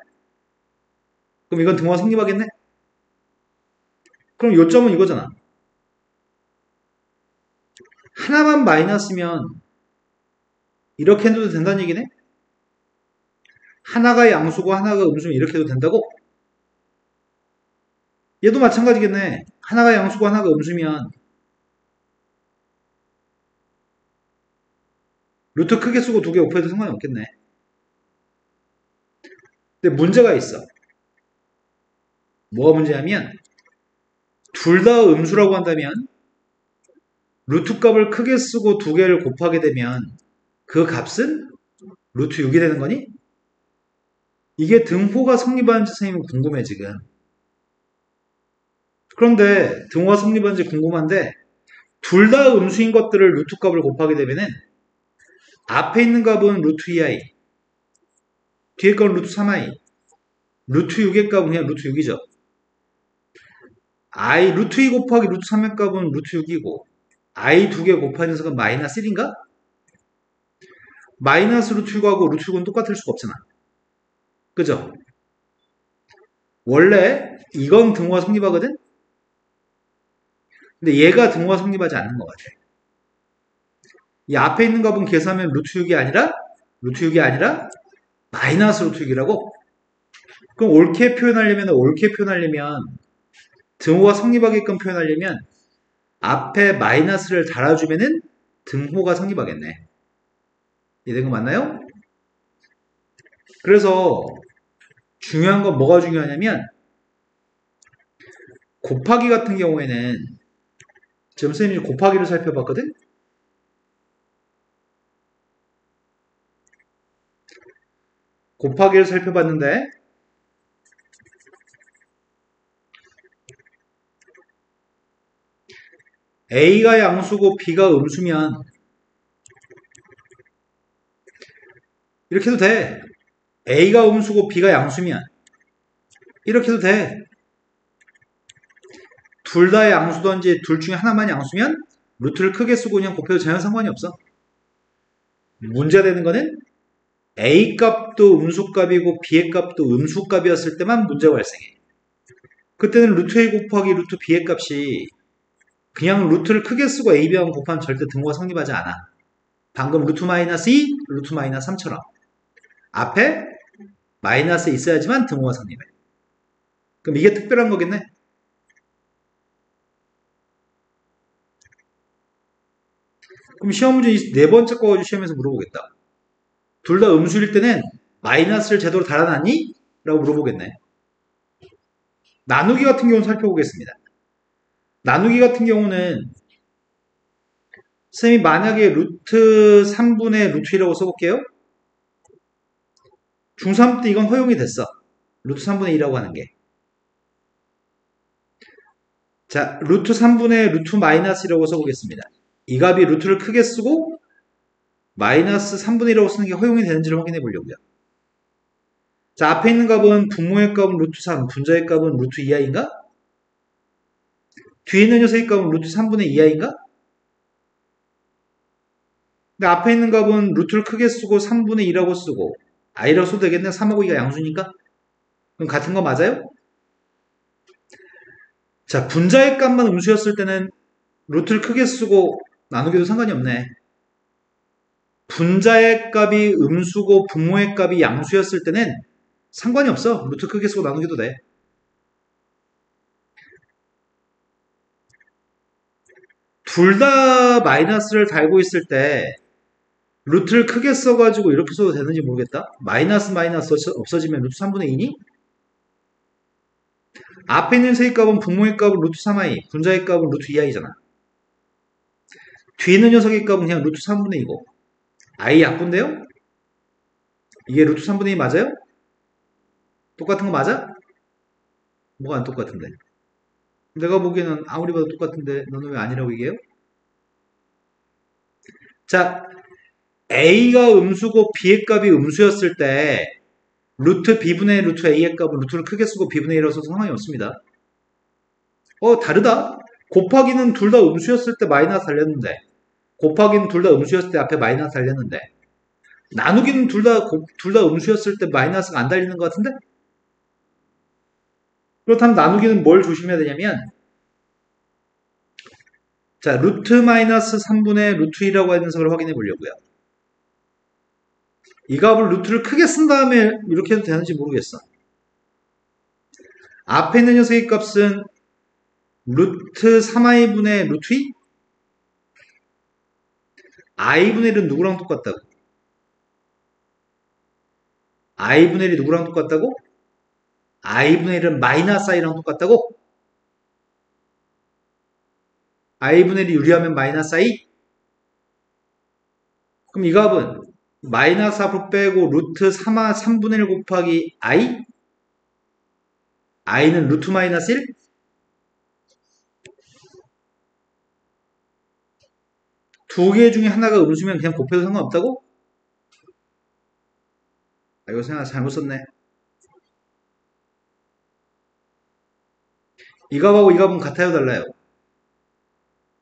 그럼 이건 등호가 성립하겠네? 그럼 요점은 이거잖아. 하나만 마이너스면 이렇게 해도 된다는 얘기네? 하나가 양수고 하나가 음수면 이렇게 해도 된다고? 얘도 마찬가지겠네. 하나가 양수고 하나가 음수면 루트 크게 쓰고 두 개 곱해도 상관이 없겠네. 근데 문제가 있어. 뭐가 문제냐면 둘 다 음수라고 한다면 루트 값을 크게 쓰고 두 개를 곱하게 되면 그 값은 루트 6이 되는 거니? 이게 등호가 성립하는지 선생님은 궁금해 지금. 그런데 등호가 성립하는지 궁금한데 둘 다 음수인 것들을 루트 값을 곱하게 되면은 앞에 있는 값은 루트 2i, 뒤에 건 루트 3i, 루트 6의 값은 그냥 루트 6이죠. 루트 2 곱하기 루트 3의 값은 루트 6이고 i 두 개 곱한 녀석은 마이너스 1인가? 마이너스 루트 6하고 루트 6은 똑같을 수가 없잖아. 그죠? 원래 이건 등호가 성립하거든? 근데 얘가 등호가 성립하지 않는 것 같아. 이 앞에 있는 값은 계산하면 루트 6이 아니라 마이너스 루트 6이라고? 그럼 옳게 표현하려면 등호가 성립하게끔 표현하려면 앞에 마이너스를 달아주면은 등호가 성립하겠네. 이해된 거 맞나요? 그래서 중요한 건 뭐가 중요하냐면 곱하기 같은 경우에는 지금 선생님이 곱하기를 살펴봤거든? 곱하기를 살펴봤는데 A가 양수고 B가 음수면 이렇게 해도 돼. A가 음수고 B가 양수면 이렇게 해도 돼. 둘 다 양수든지 둘 중에 하나만 양수면 루트를 크게 쓰고 그냥 곱해도 전혀 상관이 없어. 문제가 되는 거는 A 값도 음수값이고 B의 값도 음수값이었을 때만 문제가 발생해. 그때는 루트 A 곱하기 루트 B의 값이 그냥 루트를 크게 쓰고 A, B하고 곱하면 절대 등호가 성립하지 않아. 방금 루트 마이너스 2, 루트 마이너스 3처럼 앞에 마이너스 있어야지만 등호가 성립해. 그럼 이게 특별한 거겠네. 그럼 시험 문제 네 번째 거 가지고 시험에서 물어보겠다. 둘 다 음수일 때는 마이너스를 제대로 달아놨니? 라고 물어보겠네. 나누기 같은 경우는 살펴보겠습니다. 나누기 같은 경우는 선생님이 만약에 루트 3분의 루트 2라고 써볼게요. 중3 때 이건 허용이 됐어. 루트 3분의 2라고 하는 게. 자, 루트 3분의 루트 마이너스 1라고 써보겠습니다. 이 값이 루트를 크게 쓰고 마이너스 3분의 1라고 쓰는 게 허용이 되는지를 확인해 보려고요. 자, 앞에 있는 값은 분모의 값은 루트 3, 분자의 값은 루트 2i인가? 뒤에 있는 녀석의 값은 루트 3분의 2i인가? 근데 앞에 있는 값은 루트를 크게 쓰고 3분의 2라고 쓰고 i라고 써도 되겠네. 3하고 2가 양수니까. 그럼 같은 거 맞아요? 자, 분자의 값만 음수였을 때는 루트를 크게 쓰고 나누기도 상관이 없네. 분자의 값이 음수고 분모의 값이 양수였을 때는 상관이 없어. 루트 크게 쓰고 나누기도 돼. 둘 다 마이너스를 달고 있을 때 루트를 크게 써가지고 이렇게 써도 되는지 모르겠다. 마이너스 없어지면 루트 3분의 2니? 앞에 있는 세의 값은 분모의 값은 루트 3i, 분자의 값은 루트 2i잖아. 뒤에 있는 녀석의 값은 그냥 루트 3분의 2고 i 약분데요? 이게 루트 3분의 2 맞아요? 똑같은 거 맞아? 뭐가 안 똑같은데? 내가 보기에는 아무리 봐도 똑같은데 너는 왜 아니라고 얘기해요? 자, A가 음수고 B의 값이 음수였을 때 루트 B분의 루트 A의 값은 루트를 크게 쓰고 B분의 1이라고 써서 상관이 없습니다. 다르다. 곱하기는 둘 다 음수였을 때 마이너스 달렸는데 곱하기는 둘 다 음수였을 때 앞에 마이너스 달렸는데 나누기는 둘 다 음수였을 때 마이너스가 안 달리는 것 같은데? 그렇다면 나누기는 뭘 조심해야 되냐면 자, 루트 마이너스 3분의 루트 2라고 하는 녀석을 확인해 보려고요. 이 값을 루트를 크게 쓴 다음에 이렇게 해도 되는지 모르겠어. 앞에 있는 녀석의 값은 루트 3i분의 루트 2? i분의 1은 누구랑 똑같다고? i분의 1이 누구랑 똑같다고? i분의 1은 마이너스 i랑 똑같다고? i분의 1이 유리하면 마이너스 i? 그럼 이 값은 마이너스 앞으로 빼고 루트 3분의 1 곱하기 i? i는 루트 마이너스 1? 두 개 중에 하나가 음수면 그냥 곱해도 상관없다고? 이거 생각 잘못 썼네. 이 값하고 이 값은 같아요, 달라요?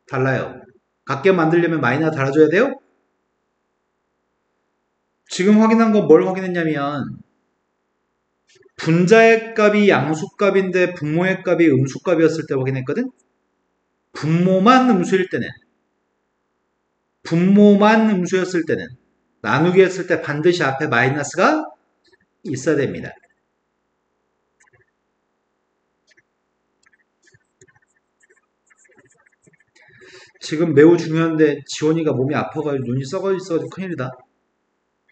달라요. 같게 만들려면 마이너스 달아줘야 돼요? 지금 확인한 건 뭘 확인했냐면 분자의 값이 양수값인데 분모의 값이 음수값이었을 때 확인했거든? 분모만 음수였을 때는 나누기 했을 때 반드시 앞에 마이너스가 있어야 됩니다. 지금 매우 중요한데 지원이가 몸이 아파가지고 눈이 썩어가지고 큰일이다.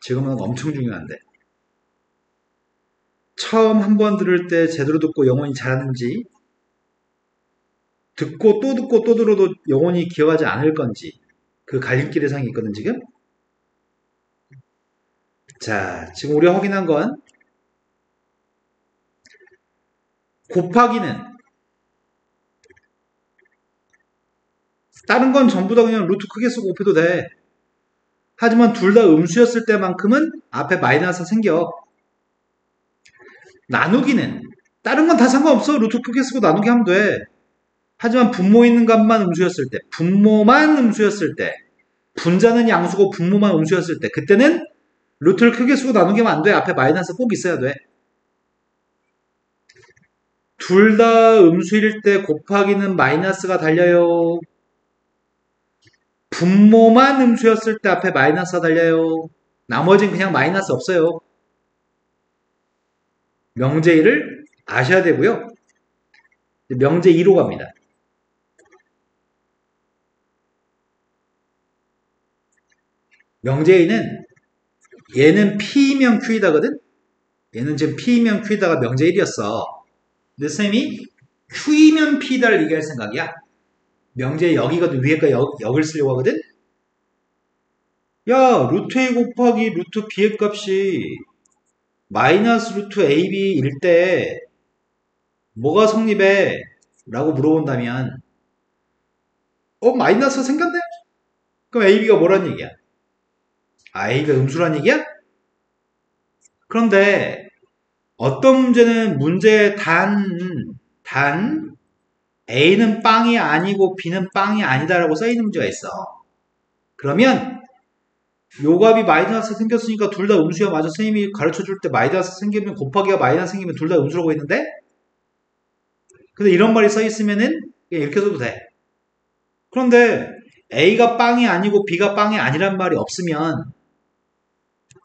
지금은 엄청 중요한데. 처음 한 번 들을 때 제대로 듣고 영원히 잘하는지, 듣고 또 들어도 영원히 기억하지 않을 건지, 그 갈림길의 상이 있거든 지금. 자, 지금 우리가 확인한 건 곱하기는 다른 건 전부 다 그냥 루트 크게 쓰고 곱해도 돼. 하지만 둘 다 음수였을 때만큼은 앞에 마이너스가 생겨. 나누기는 다른 건 다 상관없어. 루트 크게 쓰고 나누기 하면 돼. 하지만 분모 있는 값만 음수였을 때, 분모만 음수였을 때, 분자는 양수고 분모만 음수였을 때, 그때는 루트를 크게 쓰고 나누기 하면 안 돼. 앞에 마이너스 꼭 있어야 돼. 둘 다 음수일 때 곱하기는 마이너스가 달려요. 분모만 음수였을 때 앞에 마이너스가 달려요. 나머지는 그냥 마이너스 없어요. 명제 1을 아셔야 되고요. 명제 2로 갑니다. 명제 2는 얘는 P이면 Q이다거든? 얘는 지금 P이면 Q이다가 명제 1이었어. 근데 쌤이 Q이면 P다를 얘기할 생각이야. 명제 역이거든. 위에가 역을 쓰려고 하거든? 야, 루트 A 곱하기 루트 B의 값이 마이너스 루트 AB일 때 뭐가 성립해? 라고 물어본다면 마이너스가 생겼네? 그럼 AB가 뭐란 얘기야? AB가 음수란 얘기야? 그런데 어떤 문제는 문제의 단 A는 빵이 아니고 B는 빵이 아니다라고 써있는 문제가 있어. 그러면 요 값이 마이너스 생겼으니까 둘 다 음수야. 맞아. 선생님이 가르쳐줄 때 마이너스 생기면 곱하기가 마이너스 생기면 둘 다 음수라고 했는데, 근데 이런 말이 써있으면은 그냥 이렇게 써도 돼. 그런데 A가 빵이 아니고 B가 빵이 아니란 말이 없으면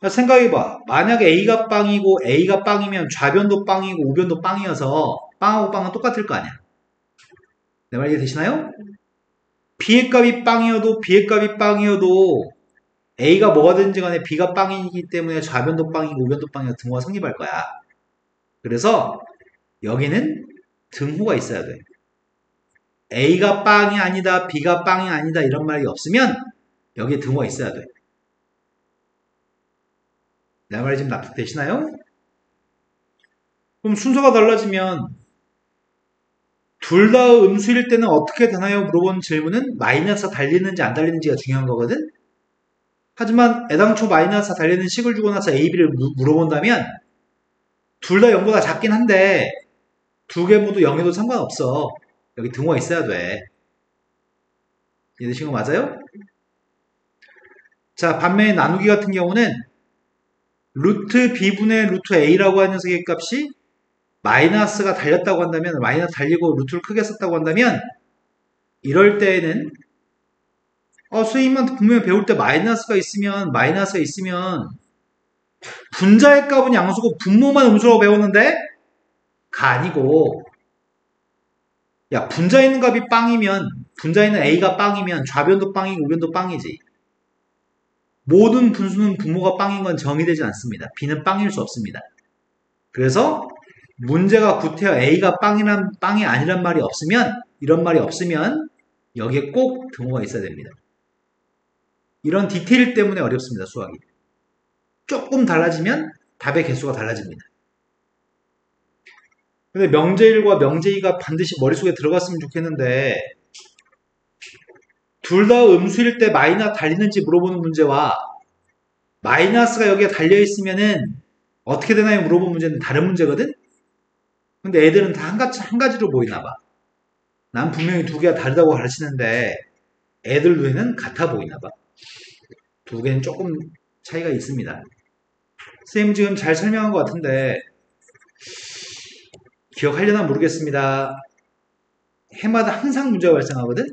생각해봐. 만약에 A가 빵이고 A가 빵이면 좌변도 빵이고 우변도 빵이어서 빵하고 빵은 똑같을 거 아니야. 내 말 이해되시나요? B의 값이 빵이어도 B의 값이 빵이어도 A가 뭐가 되든지 간에 B가 빵이기 때문에 좌변도 빵이고 우변도 빵이고 등호가 성립할 거야. 그래서 여기는 등호가 있어야 돼. A가 빵이 아니다, B가 빵이 아니다 이런 말이 없으면 여기에 등호가 있어야 돼. 내 말이 지금 납득되시나요? 그럼 순서가 달라지면 둘 다 음수일 때는 어떻게 되나요? 물어본 질문은 마이너스가 달리는지 안 달리는지가 중요한 거거든? 하지만 애당초 마이너스가 달리는 식을 주고 나서 A, B를 물어본다면 둘 다 0보다 작긴 한데 두 개 모두 0에도 상관없어. 여기 등호가 있어야 돼. 이해되신 거 맞아요? 자, 반면에 나누기 같은 경우는 루트 B분의 루트 A라고 하는 녀석의 값이 마이너스가 달렸다고 한다면, 마이너스 달리고 루트를 크게 썼다고 한다면 이럴 때에는 선생님한테 분명히 배울 때 마이너스가 있으면 분자의 값은 양수고 분모만 음수라고 배웠는데 가 아니고, 야, 분자 있는 값이 빵이면, 분자 있는 A가 빵이면 좌변도 빵이고 우변도 빵이지. 모든 분수는 분모가 빵인 건 정의되지 않습니다. B는 빵일 수 없습니다. 그래서 문제가 구태여 A가 빵이 아니란 말이 없으면, 이런 말이 없으면 여기에 꼭 등호가 있어야 됩니다. 이런 디테일 때문에 어렵습니다. 수학이. 조금 달라지면 답의 개수가 달라집니다. 근데 명제 1과 명제 2가 반드시 머릿속에 들어갔으면 좋겠는데, 둘 다 음수일 때 마이너스 달리는지 물어보는 문제와 마이너스가 여기에 달려있으면은 어떻게 되나요? 물어보는 문제는 다른 문제거든? 근데 애들은 다 한 가지로 보이나 봐. 난 분명히 두 개가 다르다고 가르치는데 애들 눈에는 같아 보이나 봐. 두 개는 조금 차이가 있습니다. 선생님 지금 잘 설명한 것 같은데 기억하려나 모르겠습니다. 해마다 항상 문제가 발생하거든.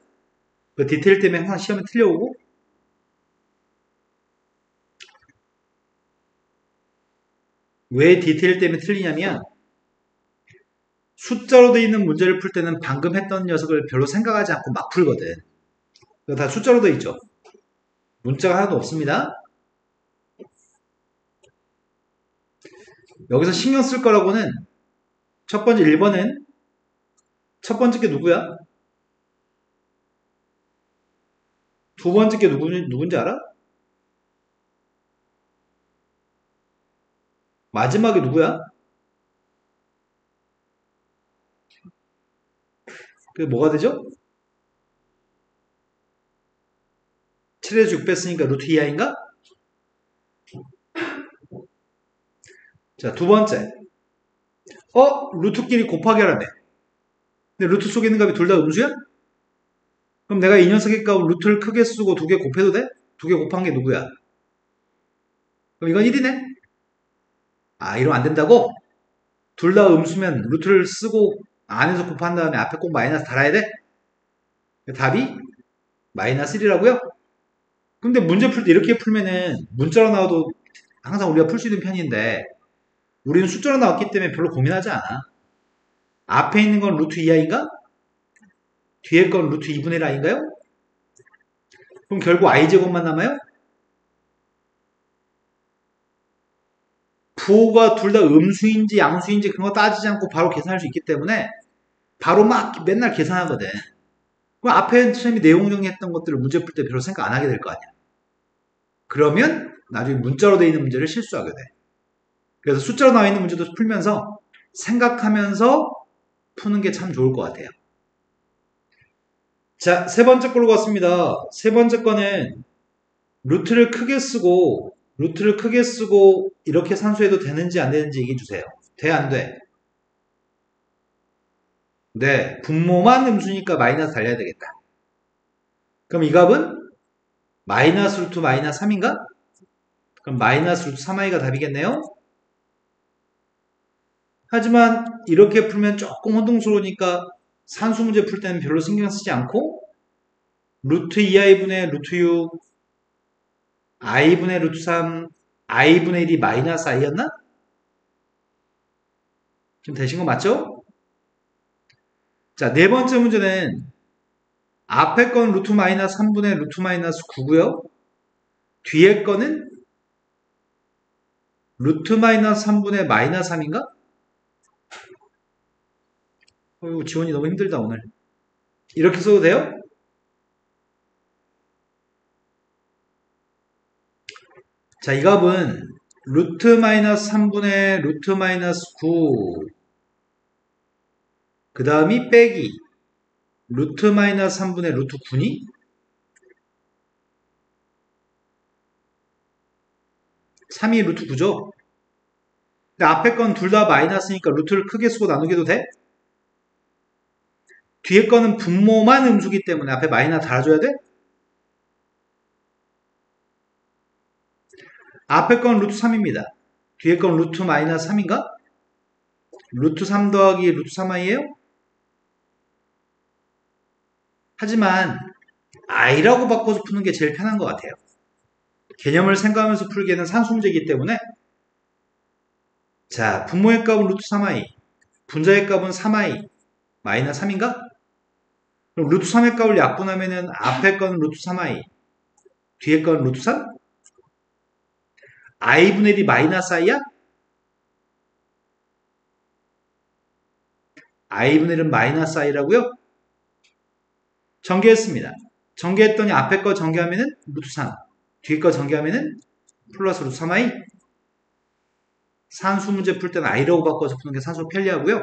그 디테일 때문에 항상 시험에 틀려오고. 왜 디테일 때문에 틀리냐면 숫자로 되어 있는 문제를 풀 때는 방금 했던 녀석을 별로 생각하지 않고 막 풀거든. 이거 다 숫자로 되어 있죠. 문자가 하나도 없습니다. 여기서 신경 쓸 거라고는 첫 번째 1번은 첫 번째 게 누구야? 두 번째 게 누군지 알아? 마지막에 누구야? 그게 뭐가 되죠? 7에서 6 뺐으니까 루트 2i인가? 자, 두 번째. 루트끼리 곱하기 하라며. 근데 루트 속에 있는 값이 둘 다 음수야? 그럼 내가 이 녀석의 값을 루트를 크게 쓰고 두 개 곱해도 돼? 두 개 곱한 게 누구야? 그럼 이건 1이네? 이러면 안 된다고? 둘 다 음수면 루트를 쓰고 안에서 곱한 다음에 앞에 꼭 마이너스 달아야 돼? 답이 마이너스 1이라고요? 근데 문제 풀 때 이렇게 풀면은 문자로 나와도 항상 우리가 풀 수 있는 편인데 우리는 숫자로 나왔기 때문에 별로 고민하지 않아. 앞에 있는 건 루트 2i인가? 뒤에 건 루트 2분의 1i인가요? 그럼 결국 i제곱만 남아요? 부호가 둘 다 음수인지 양수인지 그런 거 따지지 않고 바로 계산할 수 있기 때문에 바로 막 맨날 계산하거든. 그럼 앞에 선생님이 내용 정리했던 것들을 문제 풀 때 별로 생각 안 하게 될 거 아니야. 그러면 나중에 문자로 되어 있는 문제를 실수하게 돼. 그래서 숫자로 나와 있는 문제도 풀면서 생각하면서 푸는 게 참 좋을 것 같아요. 자, 세 번째 걸로 갔습니다. 세 번째 거는 루트를 크게 쓰고 이렇게 산수해도 되는지 안 되는지 얘기해 주세요. 돼, 안 돼? 네, 분모만 음수니까 마이너스 달려야 되겠다. 그럼 이 값은 마이너스 루트 마이너스 3인가? 그럼 마이너스 루트 3i가 답이겠네요? 하지만 이렇게 풀면 조금 혼동스러우니까 산수 문제 풀 때는 별로 신경 쓰지 않고 루트 2i분의 루트 6 i분의 루트 3 i분의 1이 마이너스 i였나? 지금 되신 거 맞죠? 자, 네 번째 문제는 앞에 건 루트 마이너스 3분의 루트 마이너스 9고요. 뒤에 거는 루트 마이너스 3분의 마이너스 3인가? 지원이 너무 힘들다 오늘. 이렇게 써도 돼요? 자, 이 값은 루트 마이너스 3분의 루트 마이너스 9 그 다음이 빼기 루트 마이너스 3분의 루트 9니? (3이) 루트 9죠? 근데 앞에 건 둘 다 마이너스니까 루트를 크게 쓰고 나누기도 돼? 뒤에 거는 분모만 음수기 때문에 앞에 마이너스 달아줘야 돼? 앞에 건 루트 3입니다. 뒤에 건 루트 마이너스 3인가? 루트 3 더하기 루트 3i예요? 하지만 i라고 바꿔서 푸는 게 제일 편한 것 같아요. 개념을 생각하면서 풀기에는 산수 문제이기 때문에 자, 분모의 값은 루트 3i, 분자의 값은 3i 마이너스 3인가? 그럼 루트 3의 값을 약분하면은 앞에 건 루트 3i, 뒤에 건 루트 3? i분의 1이 마이너스 i야? i분의 1은 마이너스 i라고요? 전개했습니다. 전개했더니 앞에 거 전개하면은 루트 3, 뒤에 거 전개하면은 플러스 루트 3i. 산수 문제 풀 때는 i라고 바꿔서 푸는 게 산수로 편리하고요.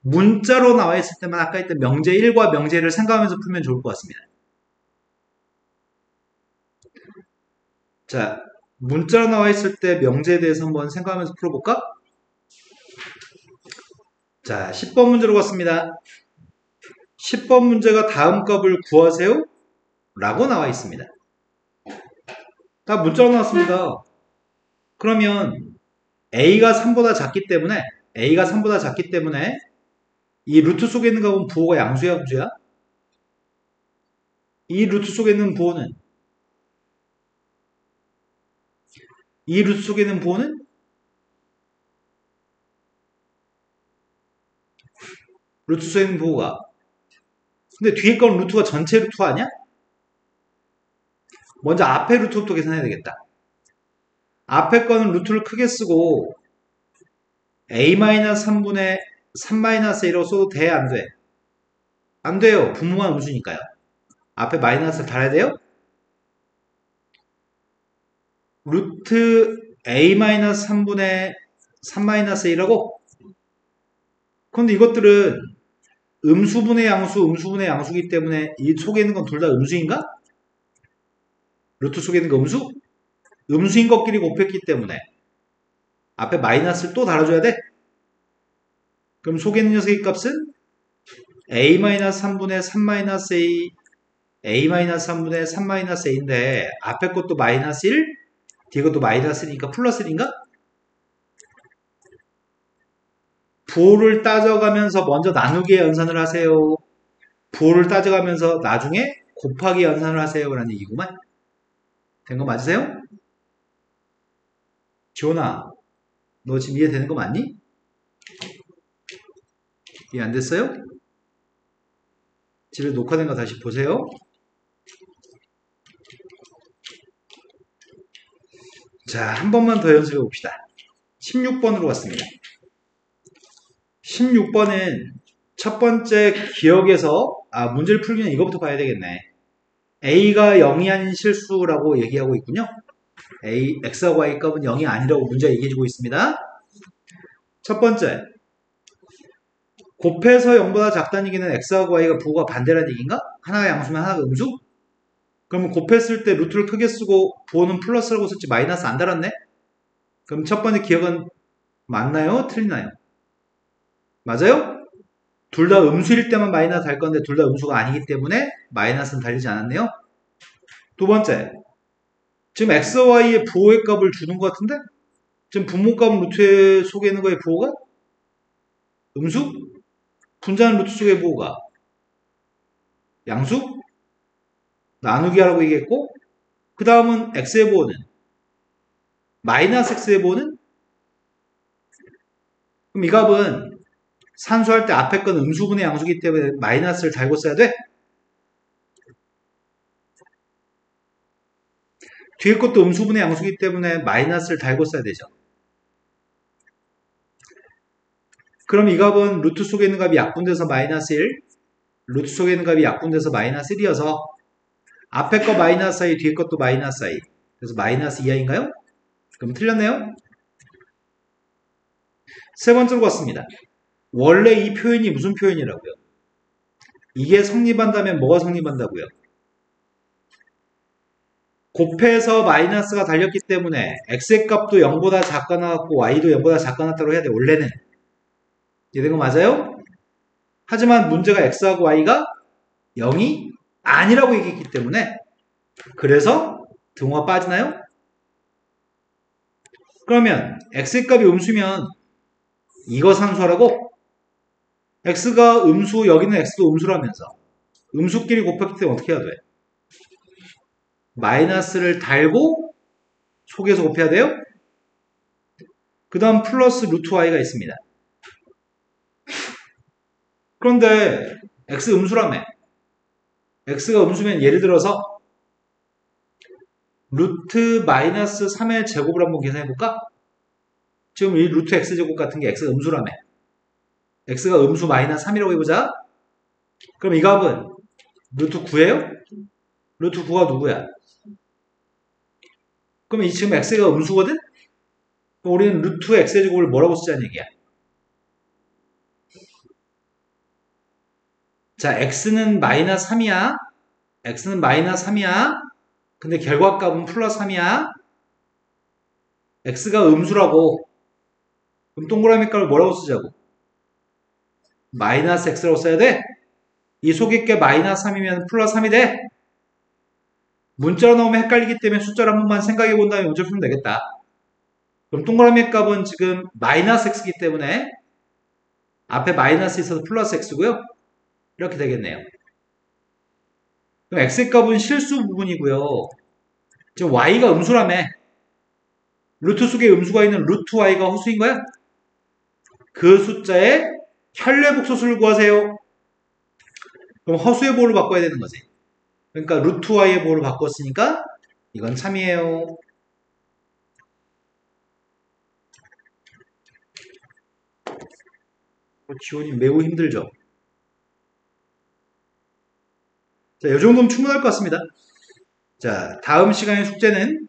문자로 나와 있을 때만 아까 했던 명제 1과 명제 1을 생각하면서 풀면 좋을 것 같습니다. 자, 문자로 나와 있을 때 명제에 대해서 한번 생각하면서 풀어볼까? 자, 10번 문제로 갔습니다. 10번 문제가 다음 값을 구하세요 라고 나와 있습니다. 다 문자로 나왔습니다. 그러면 A가 3보다 작기 때문에 이 루트 속에 있는 값은 부호가 양수야, 음수야? 이 루트 속에 있는 부호는 이 루트 속에 있는 부호는 루트 속에 있는 부호가 근데 뒤에 건 루트가 전체 루트 아니야? 먼저 앞에 루트부터 계산해야 되겠다. 앞에 거는 루트를 크게 쓰고 a-3분의 3-a라고 써도 돼? 안 돼? 안 돼요. 분모만 음수니까요. 앞에 마이너스를 달아야 돼요? 루트 a-3분의 3-a라고? 그런데 이것들은 음수분의 양수, 음수분의 양수이기 때문에 이 속에 있는 건 둘 다 음수인가? 루트 속에 있는 거 음수? 음수인 것끼리 곱했기 때문에 앞에 마이너스를 또 달아줘야 돼? 그럼 속에 있는 녀석의 값은 a-3분의 3-a a-3분의 3-a인데 앞에 것도 마이너스 1, 뒤에 것도 마이너스 1이니까 플러스 1인가? 부호를 따져가면서 먼저 나누기에 연산을 하세요. 부호를 따져가면서 나중에 곱하기 연산을 하세요. 라는 얘기구만. 된 거 맞으세요? 지원아, 너 지금 이해되는 거 맞니? 이해 안 됐어요? 집에 녹화된 거 다시 보세요. 자, 한 번만 더 연습해 봅시다. 16번으로 갔습니다. 16번은 첫 번째 기억에서 문제를 풀기는 이거부터 봐야 되겠네. A가 0이 아닌 실수라고 얘기하고 있군요. X하고 Y 값은 0이 아니라고 문제가 얘기해주고 있습니다. 첫 번째, 곱해서 0보다 작다는 얘기는 X하고 Y가 부호가 반대라는 얘기인가? 하나가 양수면 하나가 음수? 그러면 곱했을 때 루트를 크게 쓰고 부호는 플러스라고 썼지 마이너스 안 달았네? 그럼 첫 번째 기억은 맞나요? 틀리나요? 맞아요? 둘 다 음수일 때만 마이너스 달 건데 둘 다 음수가 아니기 때문에 마이너스는 달리지 않았네요. 두 번째, 지금 x와 y의 부호의 값을 주는 것 같은데 지금 분모값 루트 속에 있는 거의 부호가 음수? 분자는 루트 속의 부호가 양수? 나누기 하라고 얘기했고 그 다음은 x의 부호는 마이너스 x의 부호는 그럼 이 값은 산수할 때 앞에 건 음수분의 양수기 때문에 마이너스를 달고 써야 돼? 뒤에 것도 음수분의 양수기 때문에 마이너스를 달고 써야 되죠. 그럼 이 값은 루트 속에 있는 값이 약분돼서 마이너스 1, 루트 속에 있는 값이 약분돼서 마이너스 1이어서 앞에 거 마이너스 i, 뒤에 것도 마이너스 i. 그래서 마이너스 2i인가요? 그럼 틀렸네요? 세 번째로 갔습니다. 원래 이 표현이 무슨 표현이라고요? 이게 성립한다면 뭐가 성립한다고요? 곱해서 마이너스가 달렸기 때문에 x의 값도 0보다 작거나 같고 y도 0보다 작거나 같다고 해야 돼. 원래는. 이해된 거 맞아요? 하지만 문제가 x하고 y가 0이 아니라고 얘기했기 때문에 그래서 등호가 빠지나요? 그러면 x의 값이 음수면 이거 산수하라고? x가 음수, 여기는 x도 음수라면서 음수끼리 곱했기 때문에 어떻게 해야 돼? 마이너스를 달고 속에서 곱해야 돼요? 그 다음 플러스 루트 y가 있습니다. 그런데 x 음수라며. x가 음수면 예를 들어서 루트 마이너스 3의 제곱을 한번 계산해볼까? 지금 이 루트 x제곱 같은 게 x가 음수라며. x가 음수 마이너스 3이라고 해보자. 그럼 이 값은 루트 9예요? 루트 9가 누구야? 그럼 이 지금 x가 음수거든? 그럼 우리는 루트 x제곱을 뭐라고 쓰자는 얘기야? 자, x는 마이너스 3이야. x는 마이너스 3이야. 근데 결과값은 플러스 3이야. x가 음수라고. 그럼 동그라미 값을 뭐라고 쓰자고? 마이너스 x라고 써야 돼? 이 속에 게 마이너스 3이면 플러스 3이 돼? 문자로 나오면 헷갈리기 때문에 숫자를 한 번만 생각해 본 다음에 문제 풀면 되겠다. 그럼 동그라미 값은 지금 마이너스 x이기 때문에 앞에 마이너스 있어서 플러스 x고요. 이렇게 되겠네요. 그럼 x의 값은 실수 부분이고요. 지금 y가 음수라며. 루트 속에 음수가 있는 루트 y가 허수인 거야? 그 숫자의 현례복소수를 구하세요. 그럼 허수의 보호를 바꿔야 되는 거지. 그러니까 루트 y의 보호를 바꿨으니까 이건 참이에요. 지원이 매우 힘들죠. 자, 이 정도면 충분할 것 같습니다. 자, 다음 시간의 숙제는